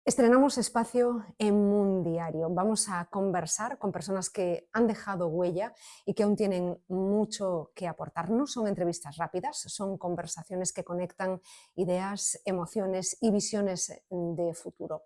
Estrenamos espacio en Mundiario. Vamos a conversar con personas que han dejado huella y que aún tienen mucho que aportar. No son entrevistas rápidas, son conversaciones que conectan ideas, emociones y visiones de futuro.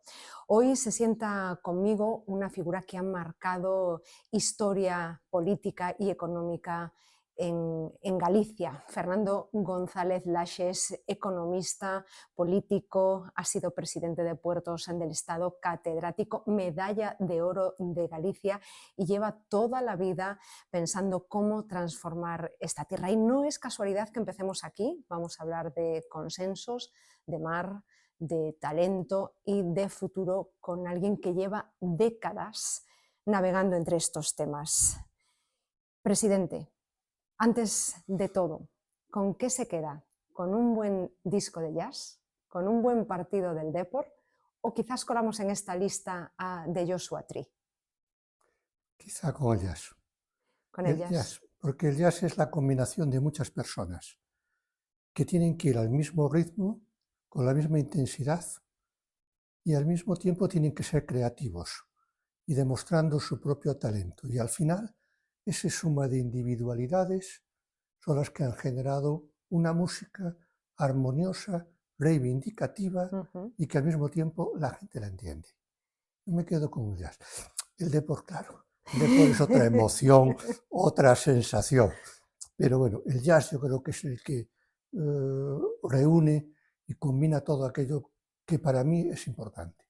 Hoy se sienta conmigo una figura que ha marcado historia política y económica en Galicia. Fernando González Laxe es economista, político, ha sido presidente de Puertos del Estado, catedrático, medalla de oro de Galicia y lleva toda la vida pensando cómo transformar esta tierra. Y no es casualidad que empecemos aquí, vamos a hablar de consensos, de mar, de talento y de futuro con alguien que lleva décadas navegando entre estos temas. Presidente, antes de todo, ¿con qué se queda? ¿Con un buen disco de jazz? ¿Con un buen partido del Depor? ¿O quizás colamos en esta lista de Joshua Tree? Quizá con el jazz. Con el El jazz. jazz, porque el jazz es la combinación de muchas personas que tienen que ir al mismo ritmo, con la misma intensidad y al mismo tiempo tienen que ser creativos y demostrando su propio talento. Y al final, esa suma de individualidades son las que han generado una música armoniosa, reivindicativa y que al mismo tiempo la gente la entiende. Yo me quedo con el jazz. El deporte, claro. El deporte es otra emoción, otra sensación. Pero bueno, el jazz yo creo que es el que reúne y combina todo aquello que para mí es importante.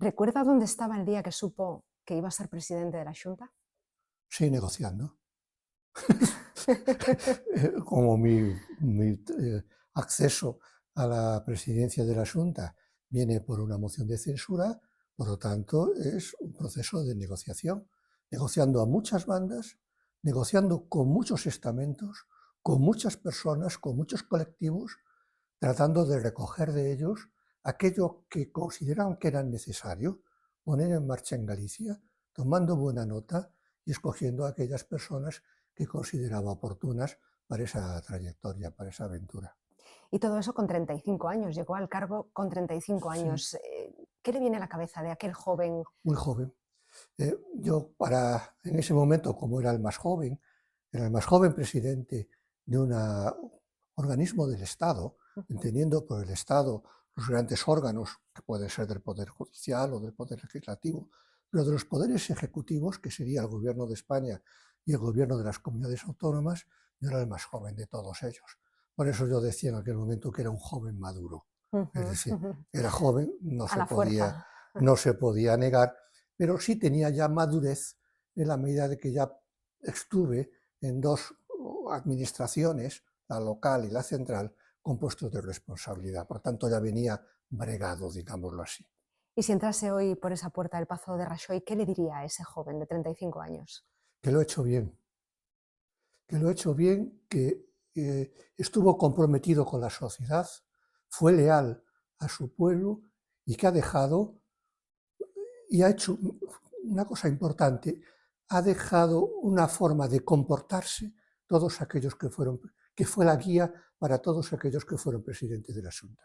¿Recuerda dónde estaba el día que supo que iba a ser presidente de la Junta? Sí, negociando. Como mi acceso a la presidencia de la Junta viene por una moción de censura, por lo tanto es un proceso de negociación, negociando a muchas bandas, negociando con muchos estamentos, con muchas personas, con muchos colectivos, tratando de recoger de ellos aquello que consideraban que era necesario poner en marcha en Galicia, tomando buena nota y escogiendo a aquellas personas que consideraba oportunas para esa trayectoria, para esa aventura. Y todo eso con 35 años, llegó al cargo con 35 Sí, años. ¿Qué le viene a la cabeza de aquel joven? muy joven. Yo en ese momento, como era el más joven presidente de un organismo del Estado, entendiendo por el Estado los grandes órganos, que pueden ser del Poder Judicial o del Poder Legislativo, pero de los poderes ejecutivos, que sería el Gobierno de España y el Gobierno de las comunidades autónomas, yo era el más joven de todos ellos. Por eso yo decía en aquel momento que era un joven maduro. Es decir, era joven, A la fuerza. no se podía negar, pero sí tenía ya madurez en la medida de que ya estuve en dos administraciones, la local y la central, con puestos de responsabilidad. Por tanto, ya venía bregado, digámoslo así. Y si entrase hoy por esa puerta del Pazo de Rajoy, ¿qué le diría a ese joven de 35 años? Que lo he hecho bien, que lo he hecho bien, que estuvo comprometido con la sociedad, fue leal a su pueblo y que ha dejado y ha hecho una cosa importante, ha dejado una forma de comportarse todos aquellos que fue la guía para todos aquellos que fueron presidentes de la Junta.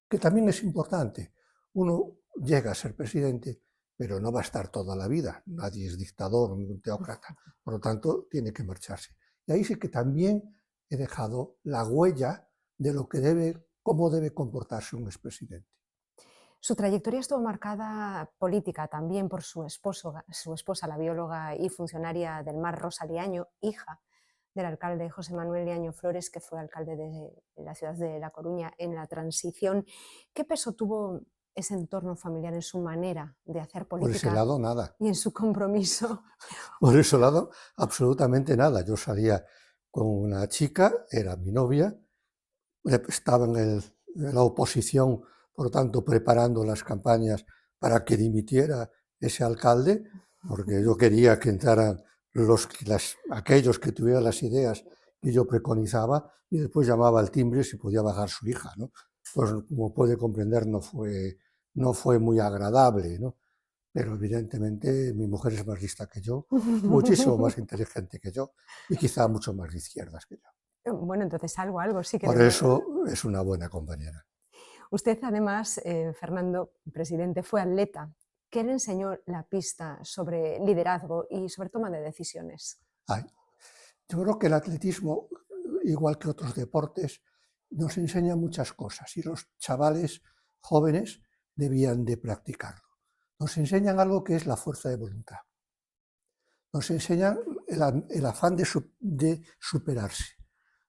Que también es importante, uno llega a ser presidente, pero no va a estar toda la vida, nadie es dictador ni un teócrata, por lo tanto tiene que marcharse. Y ahí sí que también he dejado la huella de lo que cómo debe comportarse un expresidente. Su trayectoria estuvo marcada política también por su esposa, la bióloga y funcionaria del mar Rosa Liaño, hija del alcalde José Manuel Liaño Flores, que fue alcalde de la ciudad de La Coruña en la transición. ¿Qué peso tuvo ese entorno familiar en su manera de hacer Por ese política lado, nada. y en su compromiso? Por ese lado, absolutamente nada. Yo salía con una chica, era mi novia, estaba en la oposición, por lo tanto, preparando las campañas para que dimitiera ese alcalde, porque yo quería que entraran aquellos que tuvieran las ideas que yo preconizaba, y después llamaba al timbre si podía bajar su hija, ¿no? Pues, como puede comprender, no fue muy agradable, ¿no? Pero evidentemente mi mujer es más lista que yo, muchísimo más inteligente que yo y quizá mucho más de izquierdas que yo. Bueno, entonces algo sí que Por le... eso es una buena compañera. Usted además, Fernando, presidente, fue atleta. ¿Qué le enseñó la pista sobre liderazgo y sobre toma de decisiones? Ay, yo creo que el atletismo, igual que otros deportes, nos enseña muchas cosas y los chavales jóvenes debían de practicarlo. Nos enseñan algo que es la fuerza de voluntad. Nos enseñan el afán de superarse.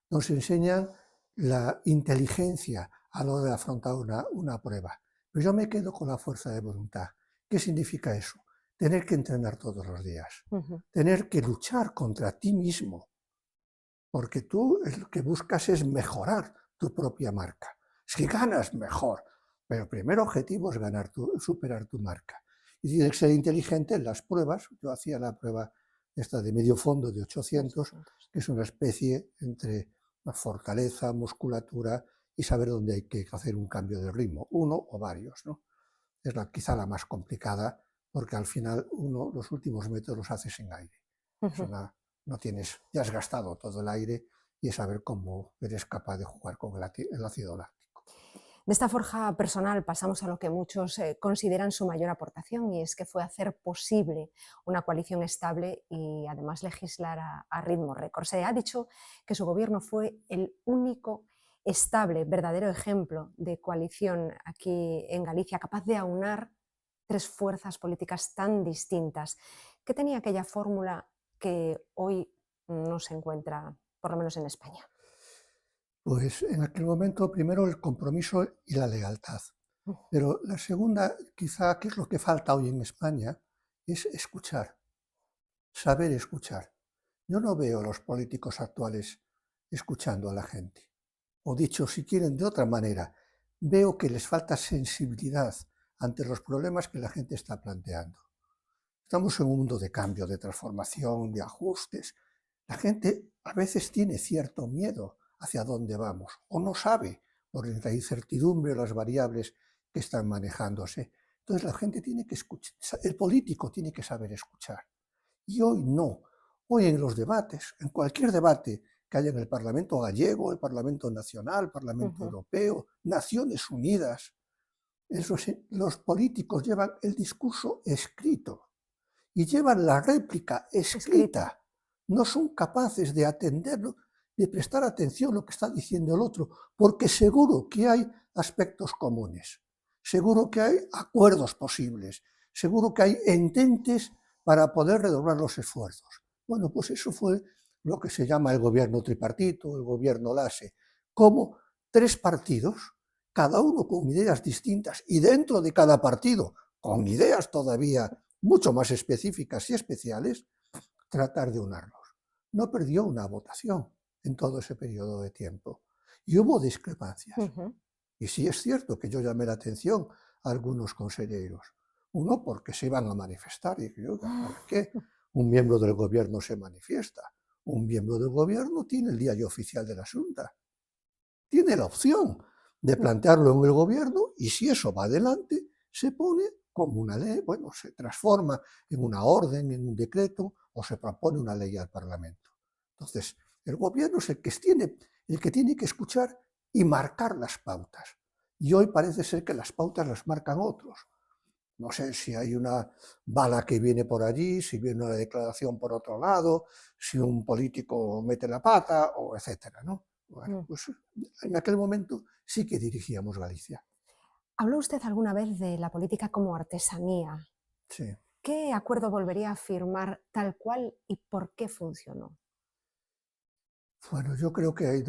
Nos enseñan la inteligencia a la hora de afrontar una prueba. Pero yo me quedo con la fuerza de voluntad. ¿Qué significa eso? Tener que entrenar todos los días, tener que luchar contra ti mismo, porque tú lo que buscas es mejorar tu propia marca. Si ganas, mejor, pero el primer objetivo es superar tu marca. Y tienes que ser inteligente en las pruebas. Yo hacía la prueba esta de medio fondo de 800, que es una especie entre la fortaleza, musculatura y saber dónde hay que hacer un cambio de ritmo, uno o varios, ¿no? Es quizá la más complicada, porque al final los últimos metros los haces en aire. No tienes, ya has gastado todo el aire y es saber cómo eres capaz de jugar con el ácido láctico. De esta forja personal pasamos a lo que muchos consideran su mayor aportación, y es que fue hacer posible una coalición estable y además legislar a ritmo récord. Se ha dicho que su gobierno fue el único estable, verdadero ejemplo de coalición aquí en Galicia, capaz de aunar tres fuerzas políticas tan distintas. ¿Qué tenía aquella fórmula que hoy no se encuentra, por lo menos en España? Pues en aquel momento, primero el compromiso y la lealtad. Pero la segunda, quizá, que es lo que falta hoy en España, es escuchar, saber escuchar. Yo no veo a los políticos actuales escuchando a la gente. O dicho, si quieren de otra manera, veo que les falta sensibilidad ante los problemas que la gente está planteando. Estamos en un mundo de cambio, de transformación, de ajustes. La gente a veces tiene cierto miedo hacia dónde vamos, o no sabe por la incertidumbre o las variables que están manejándose. Entonces la gente tiene que escuchar, el político tiene que saber escuchar. Y hoy no. Hoy en los debates, en cualquier debate que haya en el Parlamento gallego, el Parlamento nacional, el Parlamento europeo, Naciones Unidas, los políticos llevan el discurso escrito y llevan la réplica escrita. No son capaces de atenderlo, de prestar atención a lo que está diciendo el otro, porque seguro que hay aspectos comunes, seguro que hay acuerdos posibles, seguro que hay ententes para poder redoblar los esfuerzos. Bueno, pues eso fue lo que se llama el gobierno tripartito, el gobierno LASE, como tres partidos, cada uno con ideas distintas y dentro de cada partido con ideas todavía mucho más específicas y especiales, tratar de unirlos. No perdió una votación en todo ese periodo de tiempo. Y hubo discrepancias. Y sí es cierto que yo llamé la atención a algunos consejeros. Uno, porque se iban a manifestar. Y yo, ¿para qué un miembro del gobierno se manifiesta? Un miembro del gobierno tiene el diario oficial de la Junta. Tiene la opción de plantearlo en el gobierno y si eso va adelante, se pone como una ley, bueno, se transforma en una orden, en un decreto, o se propone una ley al Parlamento. Entonces, el gobierno es el que tiene que escuchar y marcar las pautas. Y hoy parece ser que las pautas las marcan otros. No sé si hay una bala que viene por allí, si viene una declaración por otro lado, si un político mete la pata, o etcétera, ¿no? Bueno, pues en aquel momento sí que dirigíamos Galicia. ¿Habló usted alguna vez de la política como artesanía? Sí. ¿Qué acuerdo volvería a firmar tal cual y por qué funcionó? Bueno, yo creo que hay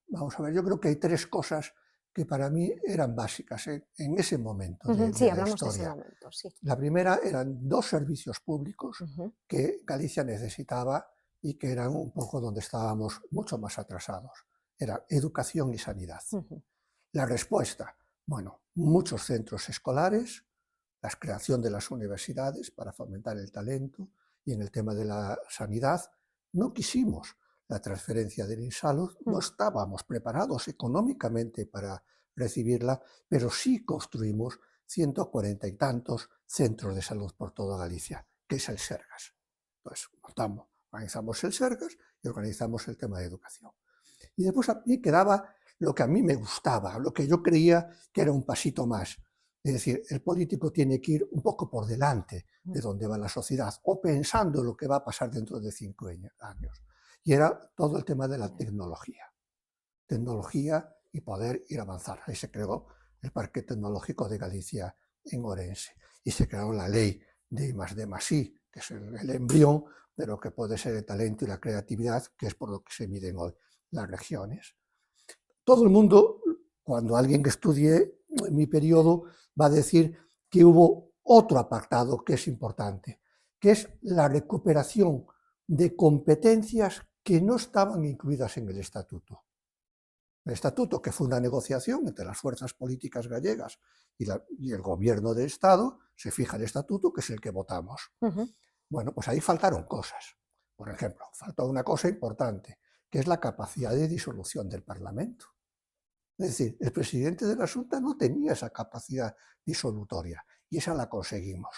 vamos a ver, yo creo que hay tres cosas que para mí eran básicas en ese momento de Sí, la hablamos de ese historia. momento, sí. La primera eran dos servicios públicos que Galicia necesitaba y que eran un poco donde estábamos mucho más atrasados. Era educación y sanidad. La respuesta, bueno, muchos centros escolares, la creación de las universidades para fomentar el talento y en el tema de la sanidad no quisimos la transferencia del INSALUD, no estábamos preparados económicamente para recibirla, pero sí construimos 140 y tantos centros de salud por toda Galicia, que es el Sergas. Entonces, organizamos el Sergas y organizamos el tema de educación. Y después a mí quedaba lo que a mí me gustaba, lo que yo creía que era un pasito más. Es decir, el político tiene que ir un poco por delante de donde va la sociedad o pensando lo que va a pasar dentro de 5 años. Y era todo el tema de la tecnología y poder ir a avanzar. Ahí se creó el Parque Tecnológico de Galicia en Orense y se creó la ley de I+D+I, que es el embrión de lo que puede ser el talento y la creatividad, que es por lo que se miden hoy las regiones. Todo el mundo, cuando alguien que estudie mi periodo, va a decir que hubo otro apartado que es importante, que es la recuperación de competencias que no estaban incluidas en el estatuto. El estatuto, que fue una negociación entre las fuerzas políticas gallegas y el gobierno del Estado, se fija el estatuto, que es el que votamos. Bueno, pues ahí faltaron cosas. Por ejemplo, faltó una cosa importante, que es la capacidad de disolución del Parlamento. Es decir, el presidente de la Junta no tenía esa capacidad disolutoria y esa la conseguimos.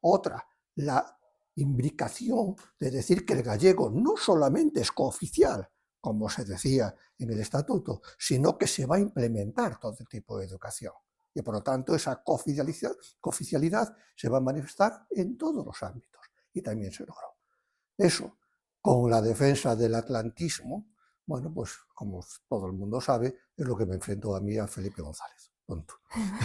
Otra, la imbricación de decir que el gallego no solamente es cooficial, como se decía en el estatuto, sino que se va a implementar todo tipo de educación. Y por lo tanto esa cooficialidad se va a manifestar en todos los ámbitos y también se logró. Eso, con la defensa del atlantismo, bueno, pues como todo el mundo sabe, es lo que me enfrentó a mí a Felipe González. Punto.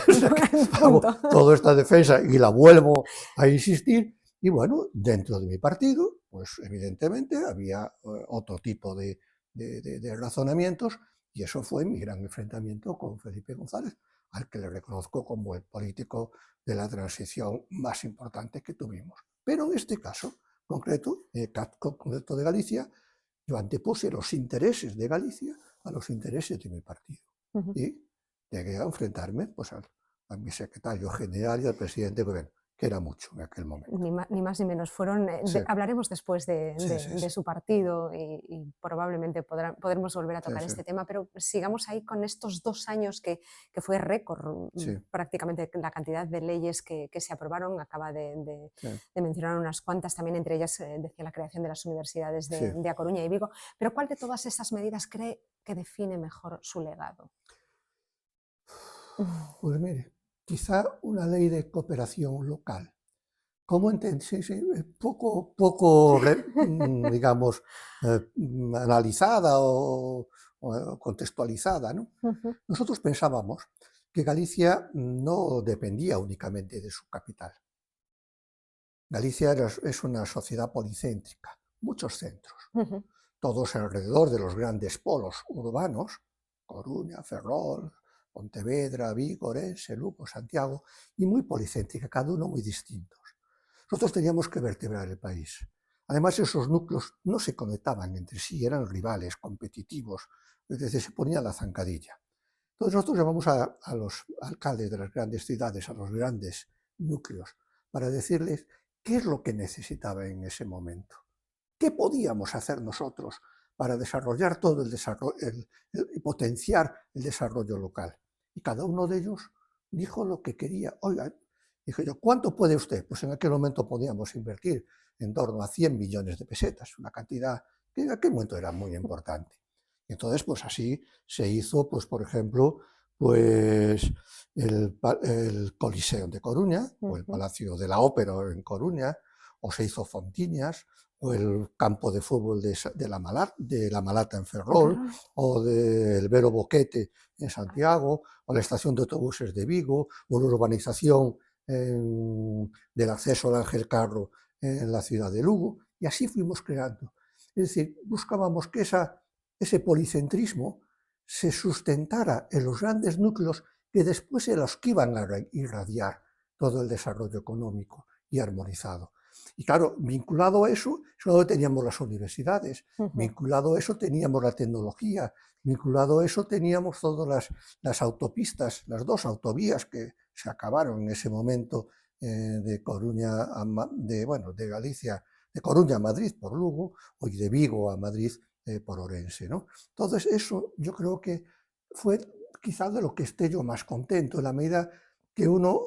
O sea que hago toda esta defensa y la vuelvo a insistir. Y bueno, dentro de mi partido, pues evidentemente había otro tipo de razonamientos y eso fue mi gran enfrentamiento con Felipe González, al que le reconozco como el político de la transición más importante que tuvimos. Pero en este caso concreto de Galicia, yo antepuse los intereses de Galicia a los intereses de mi partido. Y llegué a enfrentarme pues, a mi secretario general y al presidente del gobierno, que era mucho en aquel momento. Ni más ni menos. Hablaremos después de su partido y probablemente podremos volver a tocar este tema, pero sigamos ahí con estos 2 años que fue récord, prácticamente la cantidad de leyes que se aprobaron. Acaba de mencionar unas cuantas, también entre ellas decía la creación de las universidades de A Coruña y Vigo. Pero ¿cuál de todas estas medidas cree que define mejor su legado? Pues mire, quizá una ley de cooperación local. ¿Cómo poco digamos, analizada o contextualizada, ¿no? Nosotros pensábamos que Galicia no dependía únicamente de su capital. Galicia es una sociedad policéntrica, muchos centros, todos alrededor de los grandes polos urbanos, Coruña, Ferrol, Pontevedra, Vigo, Orense, Lugo, Santiago, y muy policéntrica, cada uno muy distintos. Nosotros teníamos que vertebrar el país. Además, esos núcleos no se conectaban entre sí, eran rivales, competitivos, es decir, se ponía la zancadilla. Entonces nosotros llamamos a los alcaldes de las grandes ciudades, a los grandes núcleos, para decirles qué es lo que necesitaba en ese momento. ¿Qué podíamos hacer nosotros para desarrollar todo el desarrollo, potenciar el desarrollo local? Y cada uno de ellos dijo lo que quería. Oiga, dije yo, ¿cuánto puede usted? Pues en aquel momento podíamos invertir en torno a 100 millones de pesetas, una cantidad que en aquel momento era muy importante. Y entonces, pues así se hizo, pues por ejemplo, pues el Coliseo de Coruña, o el Palacio de la Ópera en Coruña, o se hizo Fontiñas, o el campo de fútbol de la Malata en Ferrol, o del Vero Boquete en Santiago, o la estación de autobuses de Vigo, o la urbanización del acceso al Ángel Carro en la ciudad de Lugo, y así fuimos creando. Es decir, buscábamos que ese policentrismo se sustentara en los grandes núcleos que después eran los que iban a irradiar todo el desarrollo económico y armonizado. Y claro, vinculado a eso, solo teníamos las universidades, vinculado a eso teníamos la tecnología, vinculado a eso teníamos todas las autopistas, las 2 autovías que se acabaron en ese momento de Coruña de Galicia, de Coruña a Madrid por Lugo, y de Vigo a Madrid por Orense, ¿no? Entonces eso yo creo que fue quizás de lo que esté yo más contento, en la medida que uno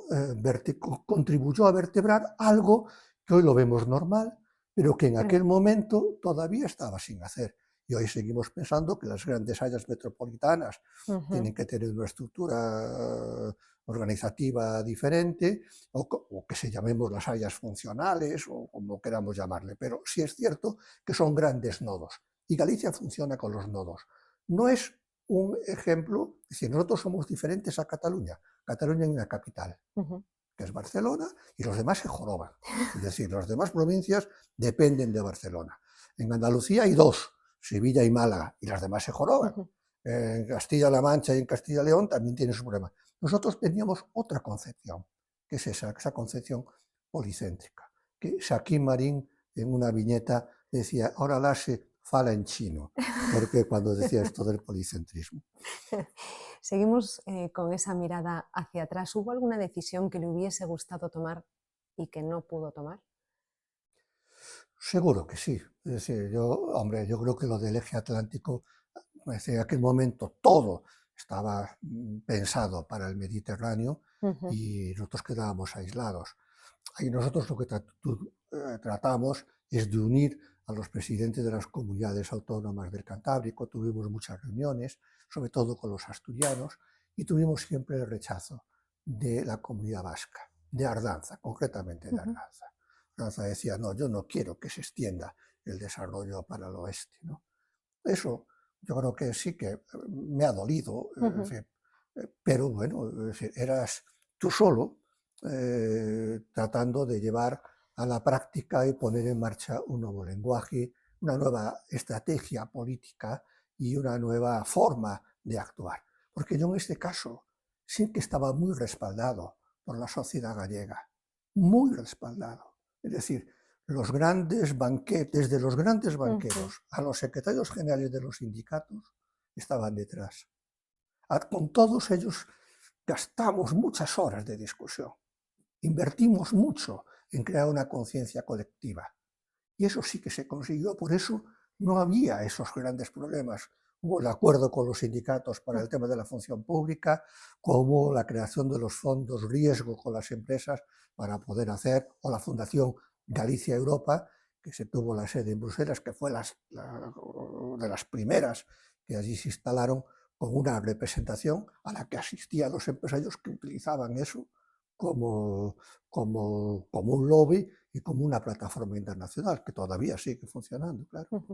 contribuyó a vertebrar algo que hoy lo vemos normal, pero que en aquel momento todavía estaba sin hacer. Y hoy seguimos pensando que las grandes áreas metropolitanas tienen que tener una estructura organizativa diferente, o que se llamemos las áreas funcionales, o como queramos llamarle, pero sí es cierto que son grandes nodos, y Galicia funciona con los nodos. No es un ejemplo, es decir, nosotros somos diferentes a Cataluña. Cataluña hay una capital, que es Barcelona, y los demás se joroban. Es decir, las demás provincias dependen de Barcelona. En Andalucía hay dos, Sevilla y Málaga, y las demás se joroban. En Castilla-La Mancha y en Castilla y León también tienen su problema. Nosotros teníamos otra concepción, que es esa concepción policéntrica, que Joaquín Marín en una viñeta decía, ahora la se fala en chino, porque cuando decía esto del policentrismo. Seguimos con esa mirada hacia atrás. ¿Hubo alguna decisión que le hubiese gustado tomar y que no pudo tomar? Seguro que sí. Es decir, yo creo que lo del eje atlántico, en aquel momento todo estaba pensado para el Mediterráneo y nosotros quedábamos aislados. Y nosotros lo que tratamos es de unir a los presidentes de las comunidades autónomas del Cantábrico. Tuvimos muchas reuniones, sobre todo con los asturianos, y tuvimos siempre el rechazo de la comunidad vasca, de Ardanza, concretamente de Ardanza. Ardanza decía, no, yo no quiero que se extienda el desarrollo para el oeste, ¿no? Eso yo creo que sí que me ha dolido, pero bueno, eras tú solo tratando de llevar a la práctica y poner en marcha un nuevo lenguaje, una nueva estrategia política y una nueva forma de actuar. Porque yo en este caso sí que estaba muy respaldado por la sociedad gallega, muy respaldado. Es decir, los grandes banquetes, desde los grandes banqueros a los secretarios generales de los sindicatos, estaban detrás. Con todos ellos gastamos muchas horas de discusión, invertimos mucho en crear una conciencia colectiva. Y eso sí que se consiguió, por eso no había esos grandes problemas. Hubo el acuerdo con los sindicatos para el tema de la función pública, como la creación de los fondos riesgo con las empresas para poder hacer, o la Fundación Galicia Europa, que se tuvo la sede en Bruselas, que fue de las primeras que allí se instalaron, con una representación a la que asistían los empresarios que utilizaban eso como un lobby y como una plataforma internacional, que todavía sigue funcionando, claro.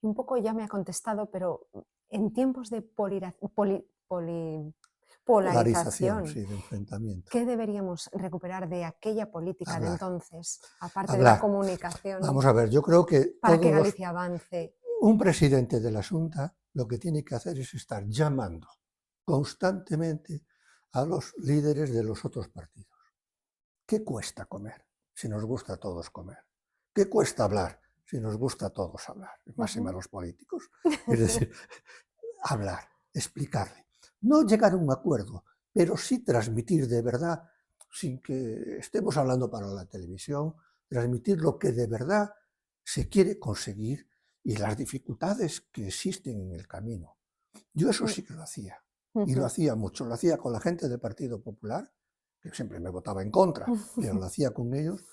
Un poco ya me ha contestado, pero en tiempos de polarización, Sí, de enfrentamiento. ¿qué deberíamos recuperar de aquella política de entonces, aparte de la Hablar. comunicación, Vamos a ver, yo creo que para que Galicia avance? un presidente de la Xunta lo que tiene que hacer es estar llamando constantemente a los líderes de los otros partidos. ¿Qué cuesta comer si nos gusta a todos comer? ¿Qué cuesta hablar si nos gusta a todos hablar? Más y más los políticos. Es decir, hablar, explicarle. No llegar a un acuerdo, pero sí transmitir de verdad, sin que estemos hablando para la televisión, transmitir lo que de verdad se quiere conseguir y las dificultades que existen en el camino. Yo eso sí que lo hacía, y lo hacía mucho. Lo hacía con la gente del Partido Popular, que siempre me votaba en contra, pero lo hacía con ellos,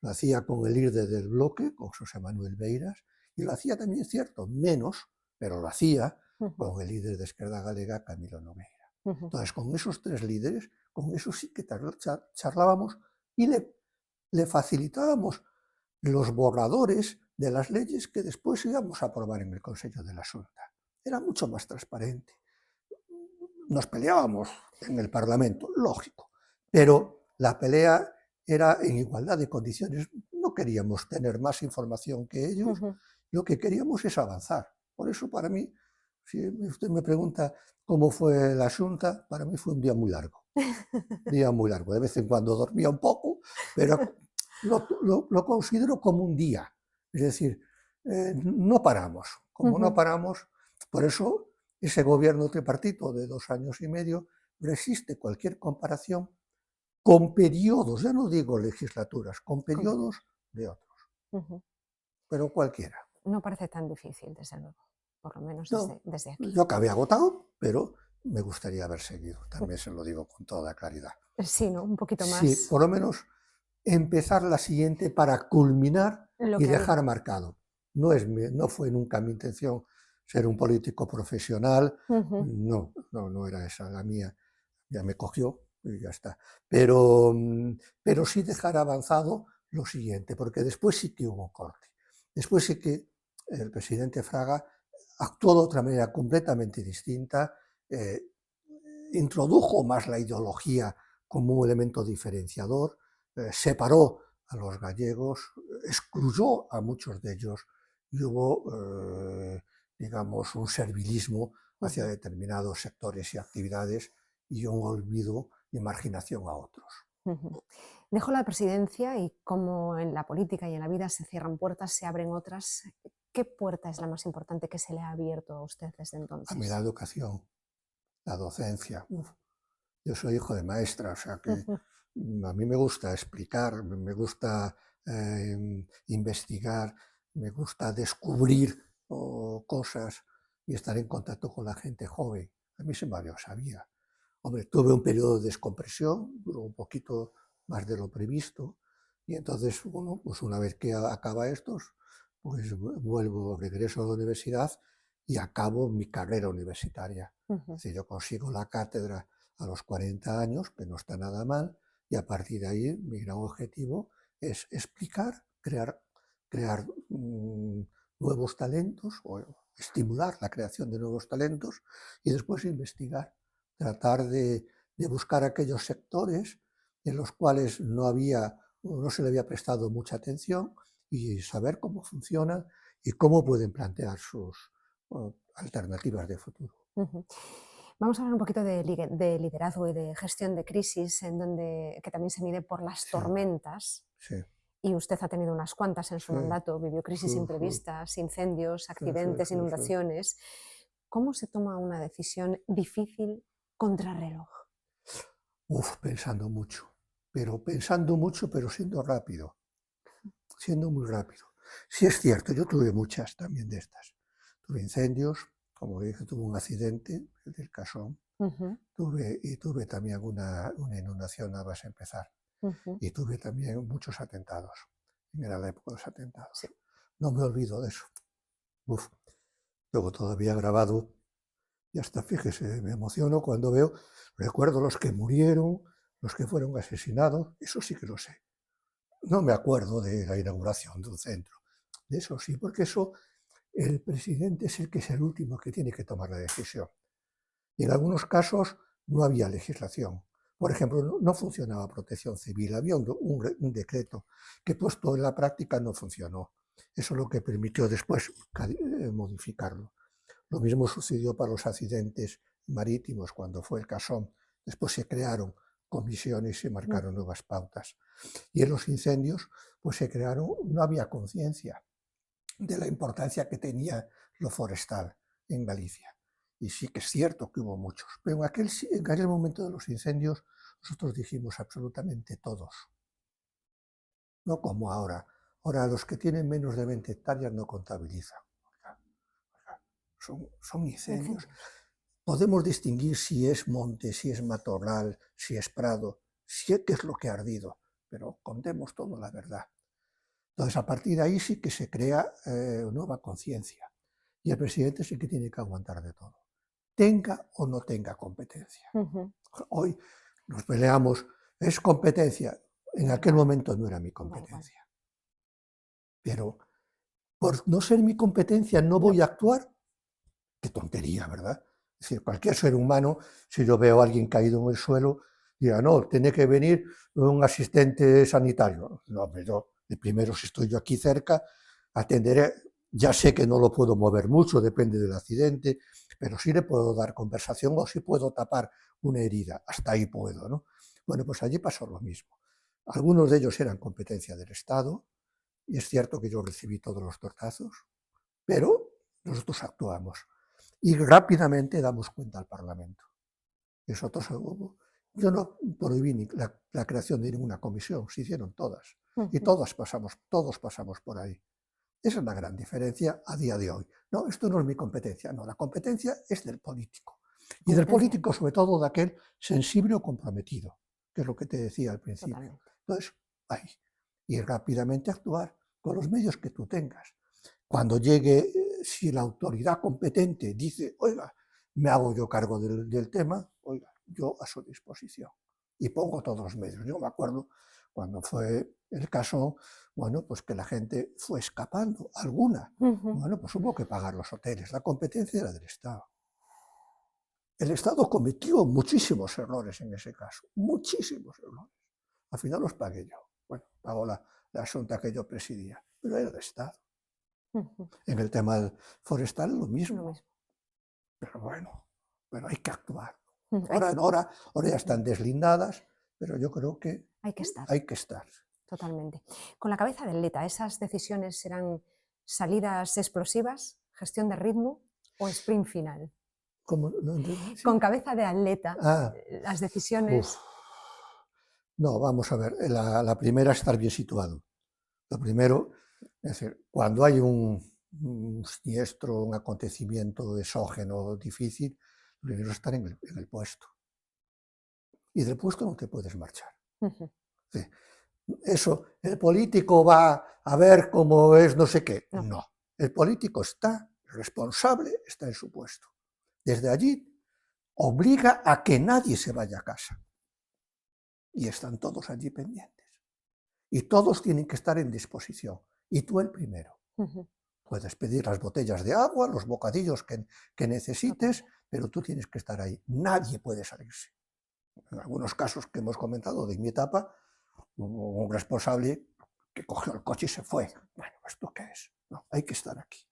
lo hacía con el líder del bloque, con José Manuel Beiras, y lo hacía también, cierto, menos, pero lo hacía con el líder de Esquerda Galega, Camilo Nogueira. Entonces, con esos tres líderes, con eso sí que charlábamos y le facilitábamos los borradores de las leyes que después íbamos a aprobar en el Consejo de la Xunta. Era mucho más transparente. Nos peleábamos en el Parlamento, lógico, pero la pelea era en igualdad de condiciones. No queríamos tener más información que ellos, lo que queríamos es avanzar. Por eso para mí, si usted me pregunta cómo fue la Xunta, para mí fue un día muy largo. Día muy largo. De vez en cuando dormía un poco, pero lo considero como un día. Es decir, no paramos. Como no paramos, por eso ese gobierno tripartito de 2 años y medio resiste cualquier comparación con periodos, ya no digo legislaturas, con periodos de otros. Pero cualquiera. No parece tan difícil, desde luego, por lo menos No, desde aquí. yo acabé agotado, pero me gustaría haber seguido, también se lo digo con toda claridad. Sí, ¿no? Un poquito más. Sí, por lo menos empezar la siguiente para culminar y dejar marcado. No fue nunca mi intención ser un político profesional, Ujú, no era esa la mía, ya me cogió y ya está. Pero sí dejar avanzado lo siguiente, porque después sí que hubo un corte. Después sí que el presidente Fraga actuó de otra manera completamente distinta, eh, introdujo más la ideología como un elemento diferenciador, separó a los gallegos, excluyó a muchos de ellos y hubo, digamos, un servilismo hacia ujú, determinados sectores y actividades y un olvido y marginación a otros. ujú. Dejó la presidencia y como en la política y en la vida se cierran puertas, se abren otras. ¿Qué puerta es la más importante que se le ha abierto a usted desde A mí la entonces? educación, la docencia. Uf, yo soy hijo de maestra, o sea que Ujú, a mí me gusta explicar, me gusta investigar, me gusta descubrir cosas y estar en contacto con la gente joven. A mí se me había sabía. Hombre, tuve un periodo de descompresión, duró un poquito más de lo previsto, y entonces, bueno, pues una vez que acaba estos, pues vuelvo, regreso a la universidad y acabo mi carrera universitaria. ujú, Es decir, yo consigo la cátedra a los 40 años, que no está nada mal, y a partir de ahí mi gran objetivo es explicar, crear nuevos talentos o estimular la creación de nuevos talentos y después investigar, tratar de buscar aquellos sectores en los cuales no se le había prestado mucha atención y saber cómo funcionan y cómo pueden plantear sus alternativas de futuro. ujú. Vamos a hablar un poquito de liderazgo y de gestión de crisis, que también se mide por las Sí, tormentas. sí, Y usted ha tenido unas cuantas en su sí, mandato, vivió crisis sí, sí, imprevistas, incendios, sí, sí, accidentes, sí, sí. inundaciones. ¿Cómo se toma una decisión difícil contrarreloj? Pensando mucho, pero siendo muy rápido. Sí es cierto, yo tuve muchas también de estas. Tuve incendios, como dije, tuve un accidente, el del Casón, Ujú, tuve también una inundación nada más empezar. ujú, Y tuve también muchos atentados. Era la época de los atentados. sí. No me olvido de eso. Uf, luego todavía grabado. Y hasta, fíjese, me emociono cuando recuerdo los que murieron, los que fueron asesinados, eso sí que lo sé. No me acuerdo de la inauguración de un centro. De eso sí, porque eso el presidente es el que es el último que tiene que tomar la decisión. Y en algunos casos no había legislación. Por ejemplo, no funcionaba protección civil, había un decreto que puesto en la práctica no funcionó. Eso es lo que permitió después modificarlo. Lo mismo sucedió para los accidentes marítimos cuando fue el Casón. Después se crearon comisiones y se marcaron Ujú, nuevas pautas. Y en los incendios, pues se crearon, no había conciencia de la importancia que tenía lo forestal en Galicia. Y sí que es cierto que hubo muchos, pero en aquel momento de los incendios nosotros dijimos absolutamente todos, no como ahora. Ahora los que tienen menos de 20 hectáreas no contabilizan. Son incendios. incendios. Podemos distinguir si es monte, si es matorral, si es prado, si es, qué es lo que ha ardido, pero contemos todo la verdad. Entonces, a partir de ahí sí que se crea nueva conciencia. Y el presidente sí que tiene que aguantar de todo, tenga o no tenga competencia. Ujú, Hoy nos peleamos, es competencia. En da aquel igual, momento no era mi da igual. competencia. Pero por no ser mi competencia no No, voy a actuar. Qué tontería, ¿verdad? Es decir, cualquier ser humano, si yo veo a alguien caído en el suelo, dirá, no, tiene que venir un asistente sanitario. No, pero primero, si estoy yo aquí cerca, atenderé. Ya sé que no lo puedo mover mucho, depende del accidente, pero sí le puedo dar conversación o sí puedo tapar una herida. Hasta ahí puedo, ¿no? Bueno, pues allí pasó lo mismo. Algunos de ellos eran competencia del Estado, y es cierto que yo recibí todos los tortazos, pero nosotros actuamos y rápidamente damos cuenta al Parlamento. Nosotros, yo no prohibí la creación de ninguna comisión, se hicieron todas y ujú, todos pasamos por ahí. Esa es la gran diferencia a día de hoy. No, esto no es mi competencia, no, la competencia es del político. Y del competencia, político, sobre todo, de aquel sensible o comprometido, que es lo que te decía al principio. totalmente. Entonces, ahí. Y rápidamente actuar con los medios que tú tengas. Cuando llegue, si la autoridad competente dice, oiga, me hago yo cargo del tema, oiga, yo a su disposición. Y pongo todos los medios. Yo me acuerdo cuando fue el caso, bueno, pues que la gente fue escapando, alguna. Bueno, pues hubo que pagar los hoteles. La competencia era del Estado. El Estado cometió muchísimos errores en ese caso, muchísimos errores. Al final los pagué yo. Bueno, pagó la asunta que yo presidía, pero era el Estado. En el tema forestal lo mismo. Pero bueno, pero hay que actuar. Ahora ya están deslindadas, pero yo creo que hay que estar. Hay que estar. Totalmente. Con la cabeza del Leta, ¿esas decisiones serán salidas explosivas, gestión de ritmo o sprint final? ¿Cómo? No, ¿sí? Con cabeza de atleta, las decisiones... No, vamos a ver, la primera es estar bien situado. Lo primero, es decir, cuando hay un siniestro, un acontecimiento exógeno difícil, lo primero es estar en el puesto. Y del puesto no te puedes marchar. Sí. Eso, el político va a ver cómo es no sé qué. No, el político está responsable, está en su puesto. Desde allí obliga a que nadie se vaya a casa. Y están todos allí pendientes. Y todos tienen que estar en disposición. Y tú el primero. Puedes pedir las botellas de agua, los bocadillos que necesites, pero tú tienes que estar ahí. Nadie puede salirse. En algunos casos que hemos comentado de mi etapa, hubo un responsable que cogió el coche y se fue. Bueno, ¿esto qué es? No, hay que estar aquí.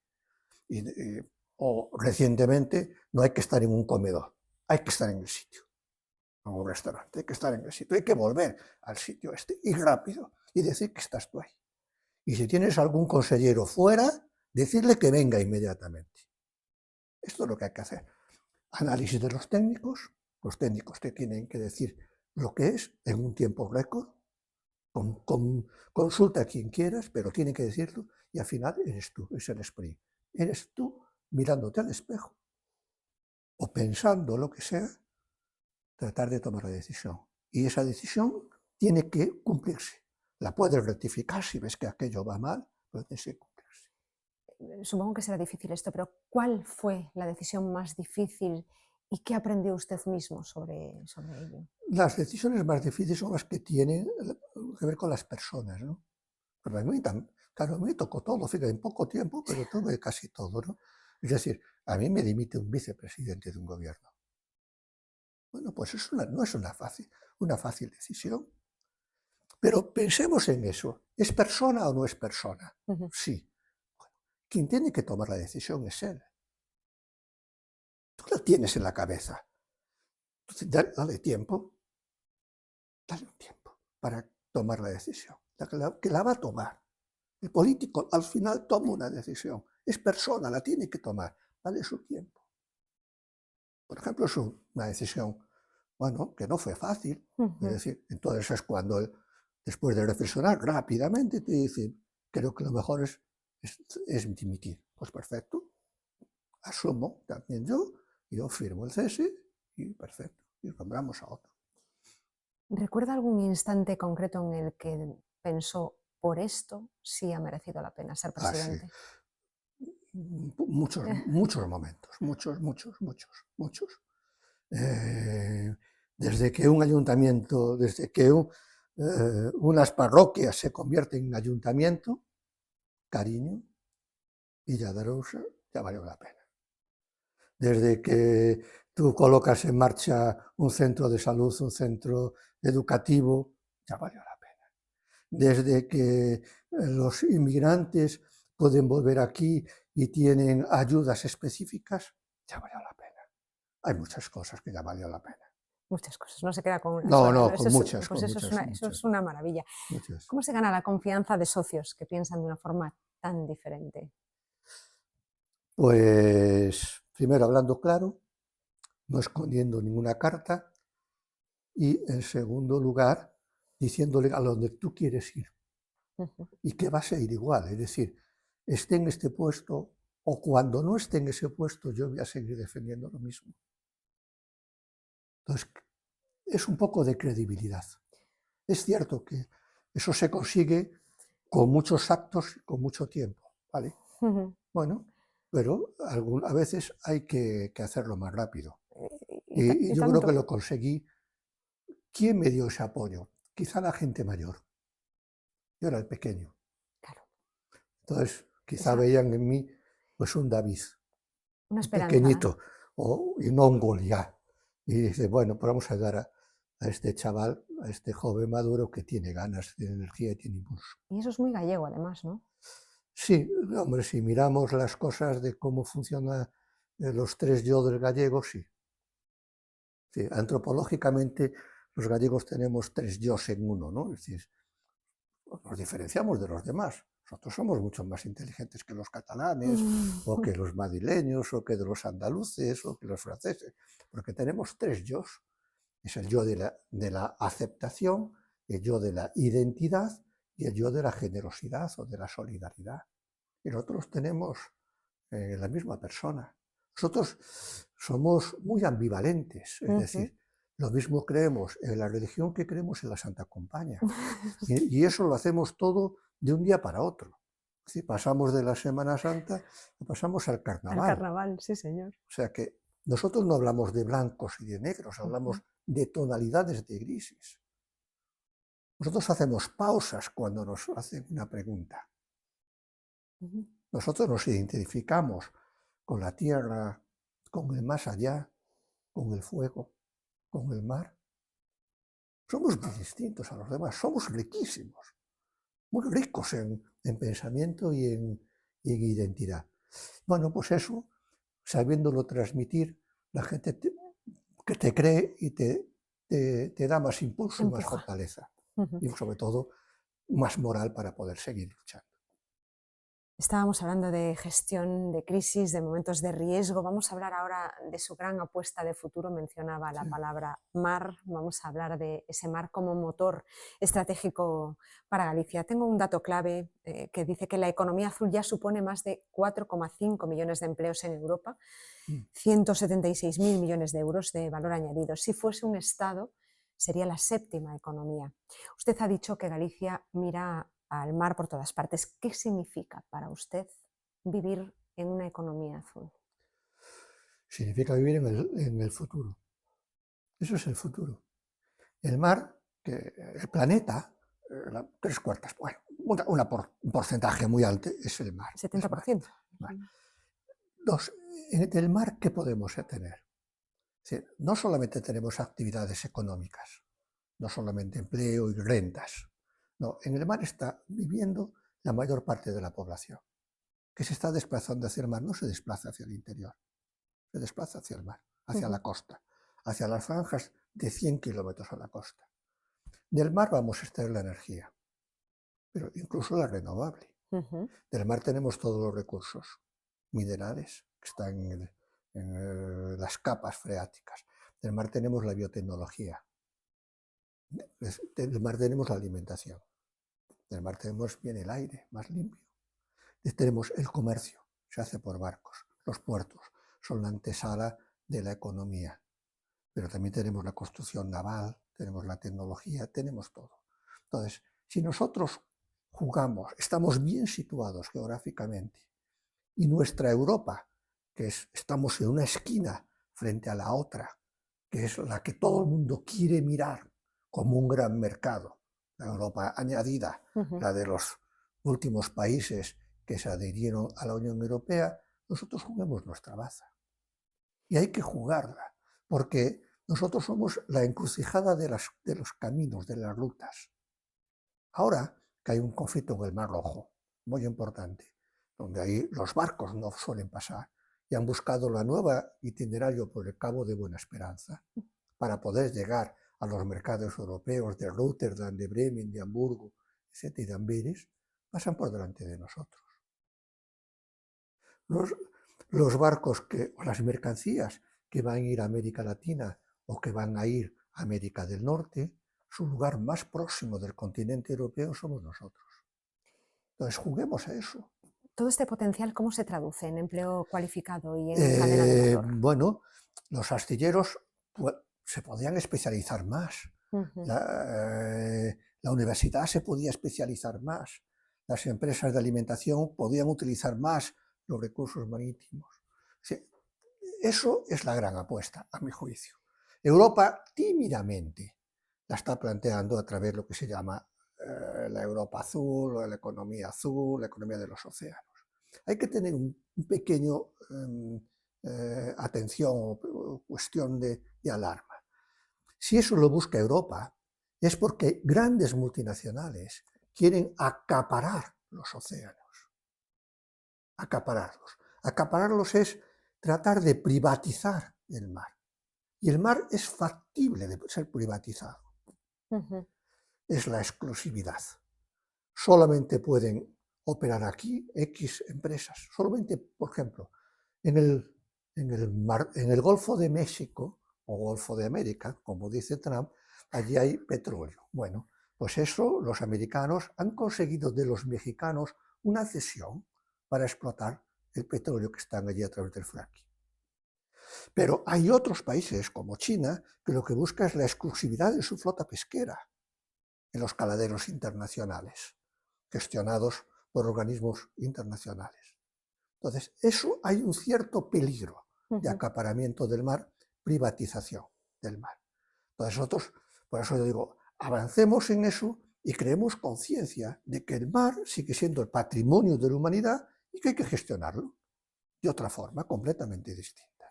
O recientemente, no hay que estar en un comedor, hay que estar en el sitio. En un restaurante, hay que estar en el sitio, hay que volver al sitio este, y rápido, y decir que estás tú ahí. Y si tienes algún consejero fuera, decirle que venga inmediatamente. Esto es lo que hay que hacer. Análisis de los técnicos te tienen que decir lo que es en un tiempo récord, consulta a quien quieras, pero tienen que decirlo, y al final eres tú, es el sprint. Eres tú mirándote al espejo, o pensando lo que sea, tratar de tomar la decisión. Y esa decisión tiene que cumplirse. La puedes rectificar si ves que aquello va mal, pero tiene que cumplirse. Supongo que será difícil esto, pero ¿cuál fue la decisión más difícil y qué aprendió usted mismo sobre ello? Las decisiones más difíciles son las que tienen que ver con las personas, ¿no? Pero a mí, claro, a mí me tocó todo, fíjate, en poco tiempo, pero tuve casi todo, ¿no? Es decir, a mí me dimite un vicepresidente de un gobierno. Bueno, pues no es una fácil decisión. Pero pensemos en eso. ¿Es persona o no es persona? Sí. Bueno, quien tiene que tomar la decisión es él. Tú la tienes en la cabeza. Entonces, dale tiempo. Dale un tiempo para tomar la decisión. Que la va a tomar. El político al final toma una decisión. Es persona, la tiene que tomar. Dale su tiempo. Por ejemplo, es una decisión, bueno, que no fue fácil. Es decir, entonces es cuando él, después de reflexionar rápidamente, te dice, creo que lo mejor es dimitir. Pues perfecto. Asumo también yo firmo el cese y perfecto. Y nombramos a otro. ¿Recuerda algún instante concreto en el que pensó, por esto sí ha merecido la pena ser presidente? Sí. Muchos momentos, muchos. Desde que un ayuntamiento, desde que unas parroquias se convierten en ayuntamiento, Cariño, Villa de Arousa, ya valió la pena. Desde que tú colocas en marcha un centro de salud, un centro educativo, ya valió la pena. Desde que los inmigrantes pueden volver aquí y tienen ayudas específicas, ya valió la pena. Hay muchas cosas que ya valió la pena. Muchas cosas, no se queda con una sola. No, con muchas. Eso es una maravilla. Muchas. ¿Cómo se gana la confianza de socios que piensan de una forma tan diferente? Pues primero hablando claro, no escondiendo ninguna carta, y en segundo lugar diciéndole a donde tú quieres ir y que vas a ir igual, es decir, esté en este puesto o cuando no esté en ese puesto yo voy a seguir defendiendo lo mismo. Entonces, es un poco de credibilidad. Es cierto que eso se consigue con muchos actos y con mucho tiempo, ¿vale? Bueno, pero a veces hay que hacerlo más rápido. Y Y yo creo que tanto, lo conseguí. ¿Quién me dio ese apoyo? Quizá la gente mayor. Yo era el pequeño. claro, Entonces, quizá esa, veían en mí pues un David, una un esperanza. pequeñito, y no un Goliat. Y dice, bueno, pues vamos a dar a este chaval, a este joven maduro que tiene ganas, tiene energía y tiene impulso. Y eso es muy gallego, además, ¿no? Sí, hombre, si miramos las cosas de cómo funcionan los tres yo del gallego, sí. Sí, antropológicamente los gallegos tenemos tres yos en uno, ¿no? Es decir, nos diferenciamos de los demás. Nosotros somos mucho más inteligentes que los catalanes, o que los madrileños, o que de los andaluces, o que los franceses, porque tenemos tres yos. Es el yo de la aceptación, el yo de la identidad y el yo de la generosidad o de la solidaridad. Y nosotros tenemos la misma persona. Nosotros somos muy ambivalentes, es Ujú. decir, lo mismo creemos en la religión que creemos en la Santa Compañía. Y eso lo hacemos todo de un día para otro. Si pasamos de la Semana Santa, pasamos al Al Carnaval. carnaval, sí, señor. O sea que nosotros no hablamos de blancos y de negros, Ujú, hablamos de tonalidades de grises. Nosotros hacemos pausas cuando nos hacen una pregunta. ujú. Nosotros nos identificamos con la tierra, con el más allá, con el fuego, con el mar. Somos muy distintos a los demás, somos riquísimos, muy ricos en pensamiento y en identidad. Bueno, pues eso, sabiéndolo transmitir, la gente que te cree y te da más impulso y más Empuja. fortaleza. Ujú. Y sobre todo, más moral para poder seguir luchando. Estábamos hablando de gestión de crisis, de momentos de riesgo. Vamos a hablar ahora de su gran apuesta de futuro. Mencionaba la Sí, palabra mar. Vamos a hablar de ese mar como motor estratégico para Galicia. Tengo un dato clave que dice que la economía azul ya supone más de 4,5 millones de empleos en Europa, mm, 176.000 millones de euros de valor añadido. Si fuese un Estado, sería la séptima economía. Usted ha dicho que Galicia mira al mar por todas partes. ¿Qué significa para usted vivir en una economía azul? significa vivir en el futuro. Eso es el futuro. El mar, el planeta, tres cuartas, bueno, un porcentaje muy alto es el mar. Es mar, 70%. mar. Dos, del mar, ¿qué podemos tener? Es decir, no solamente tenemos actividades económicas, no solamente empleo y rentas. No, en el mar está viviendo la mayor parte de la población, que se está desplazando hacia el mar, no se desplaza hacia el interior, se desplaza hacia el mar, hacia la costa, hacia las franjas de 100 kilómetros a la costa. Del mar vamos a extraer la energía, pero incluso la renovable. Del mar tenemos todos los recursos minerales que están en las capas freáticas. Del mar tenemos la biotecnología. Del mar tenemos la alimentación. Del mar tenemos bien el aire, más limpio. Tenemos el comercio, se hace por barcos. Los puertos son la antesala de la economía. Pero también tenemos la construcción naval, tenemos la tecnología, tenemos todo. Entonces, si nosotros jugamos, estamos bien situados geográficamente, y nuestra Europa, estamos en una esquina frente a la otra, que es la que todo el mundo quiere mirar como un gran mercado, la Europa añadida, la de los últimos países que se adhirieron a la Unión Europea, nosotros juguemos nuestra baza. Y hay que jugarla, porque nosotros somos la encrucijada de los caminos, de las rutas. Ahora que hay un conflicto en el Mar Rojo, muy importante, donde ahí los barcos no suelen pasar, y han buscado la nueva itinerario por el Cabo de Buena Esperanza para poder llegar a los mercados europeos de Rotterdam, de Bremen, de Hamburgo, etc., y de Amberes, pasan por delante de nosotros. Los barcos o las mercancías que van a ir a América Latina o que van a ir a América del Norte, su lugar más próximo del continente europeo somos nosotros. Entonces juguemos a eso. Todo este potencial, ¿cómo se traduce en empleo cualificado y en cadena de valor? Bueno, los astilleros se podían especializar más. Ujú. La universidad se podía especializar más. Las empresas de alimentación podían utilizar más los recursos marítimos. Sí, eso es la gran apuesta, a mi juicio. Europa tímidamente la está planteando a través de lo que se llama la Europa azul, o la economía azul, la economía de los océanos. Hay que tener un pequeño atención o cuestión de alarma. Si eso lo busca Europa, es porque grandes multinacionales quieren acaparar los océanos. Acapararlos. Acapararlos es tratar de privatizar el mar. Y el mar es factible de ser privatizado. Es la exclusividad. Solamente pueden operar aquí X empresas. Solamente, por ejemplo, en el Golfo de México o Golfo de América, como dice Trump, allí hay petróleo. Bueno, pues eso los americanos han conseguido de los mexicanos una cesión para explotar el petróleo que están allí a través del fracking. Pero hay otros países, como China, que lo que busca es la exclusividad de su flota pesquera en los caladeros internacionales, gestionados por organismos internacionales. Entonces, eso hay un cierto peligro de acaparamiento del mar, privatización del mar. Entonces nosotros, por eso yo digo, avancemos en eso y creemos conciencia de que el mar sigue siendo el patrimonio de la humanidad y que hay que gestionarlo de otra forma, completamente distinta.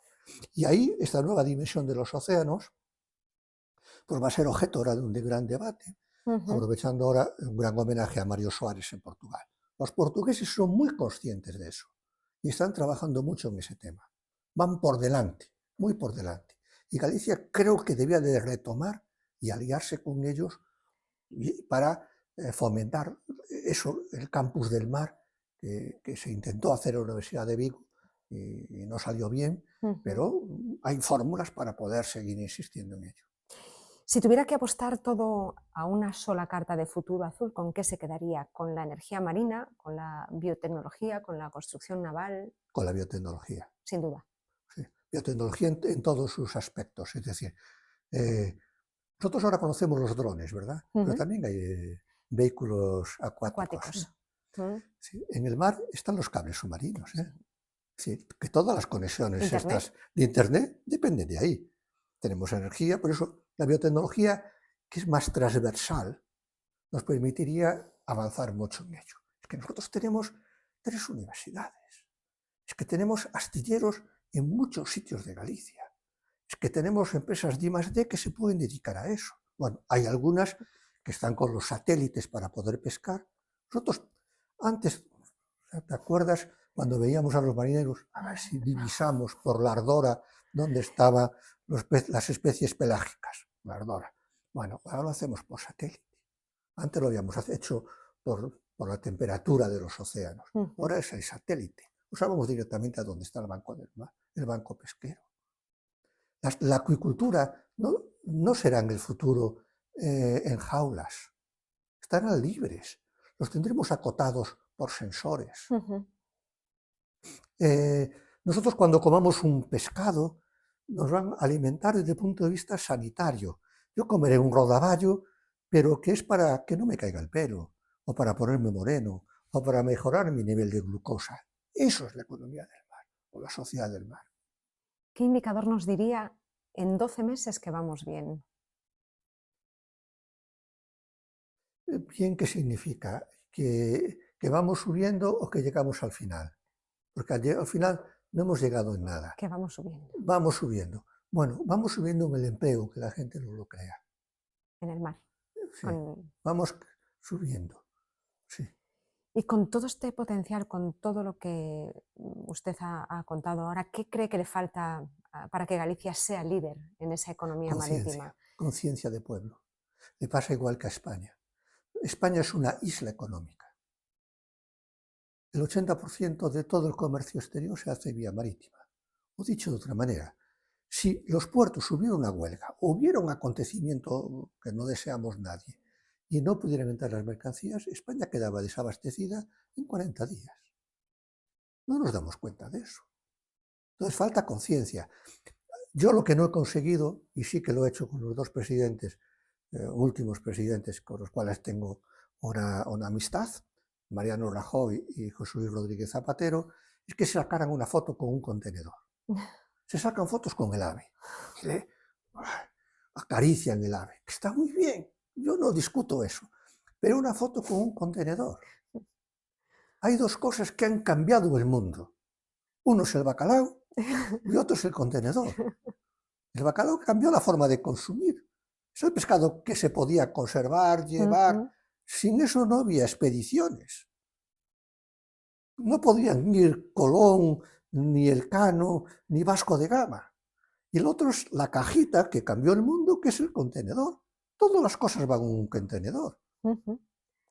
Y ahí esta nueva dimensión de los océanos pues va a ser objeto ahora de un gran debate, aprovechando ahora un gran homenaje a Mario Soares en Portugal. Los portugueses son muy conscientes de eso y están trabajando mucho en ese tema. Van por delante, muy por delante. Y Galicia creo que debía de retomar y aliarse con ellos para fomentar eso, el campus del mar, que se intentó hacer en la Universidad de Vigo y no salió bien, pero hay fórmulas para poder seguir insistiendo en ello. Si tuviera que apostar todo a una sola carta de futuro azul, ¿con qué se quedaría? ¿Con la energía marina, con la biotecnología, con la construcción naval? Con la biotecnología. Sin duda. Sí. Biotecnología en todos sus aspectos. Es decir, nosotros ahora conocemos los drones, ¿verdad? Pero también hay vehículos acuáticos. Sí. En el mar están los cables submarinos. Sí, que todas las conexiones estas de Internet dependen de ahí. Tenemos energía, por eso la biotecnología, que es más transversal, nos permitiría avanzar mucho en ello. Es que nosotros tenemos 3 universidades, es que tenemos astilleros en muchos sitios de Galicia, es que tenemos empresas de I+D que se pueden dedicar a eso. Bueno, hay algunas que están con los satélites para poder pescar. Nosotros antes, ¿te acuerdas cuando veíamos a los marineros a ver si divisamos por la Ardora dónde estaban las especies pelágicas? La Ardora. Bueno, ahora lo hacemos por satélite. Antes lo habíamos hecho por la temperatura de los océanos. Ahora es el satélite. Usábamos directamente a donde está el banco del mar, el banco pesquero. La acuicultura no será en el futuro en jaulas. Estarán libres. Los tendremos acotados por sensores. Nosotros cuando comamos un pescado nos van a alimentar desde el punto de vista sanitario. Yo comeré un rodaballo, pero que es para que no me caiga el pelo, o para ponerme moreno, o para mejorar mi nivel de glucosa. Eso es la economía del mar, o la sociedad del mar. ¿Qué indicador nos diría en 12 meses que vamos bien? Bien, ¿qué significa? Que vamos subiendo o que llegamos al final. Porque al final no hemos llegado en nada. Que vamos subiendo. Vamos subiendo. Bueno, vamos subiendo en el empleo, que la gente no lo crea. En el mar. Sí, vamos subiendo. Sí. Y con todo este potencial, con todo lo que usted ha contado ahora, ¿qué cree que le falta para que Galicia sea líder en esa economía marítima? Conciencia de pueblo. Le pasa igual que a España. España es una isla económica. El 80% de todo el comercio exterior se hace vía marítima. O dicho de otra manera, si los puertos hubieran una huelga, hubiera un acontecimiento que no deseamos nadie, y no pudieran entrar las mercancías, España quedaba desabastecida en 40 días. No nos damos cuenta de eso. Entonces falta conciencia. Yo lo que no he conseguido, y sí que lo he hecho con los 2 presidentes, últimos presidentes con los cuales tengo una amistad, Mariano Rajoy y José Luis Rodríguez Zapatero, es que se sacaran una foto con un contenedor. Se sacan fotos con el AVE y le acarician el AVE. Está muy bien, yo no discuto eso, pero una foto con un contenedor. Hay dos cosas que han cambiado el mundo. Uno es el bacalao y otro es el contenedor. El bacalao cambió la forma de consumir. Es el pescado que se podía conservar, llevar. Sin eso no había expediciones. No podían ir Colón, ni Elcano, ni Vasco de Gama. Y el otro es la cajita que cambió el mundo, que es el contenedor. Todas las cosas van en un contenedor.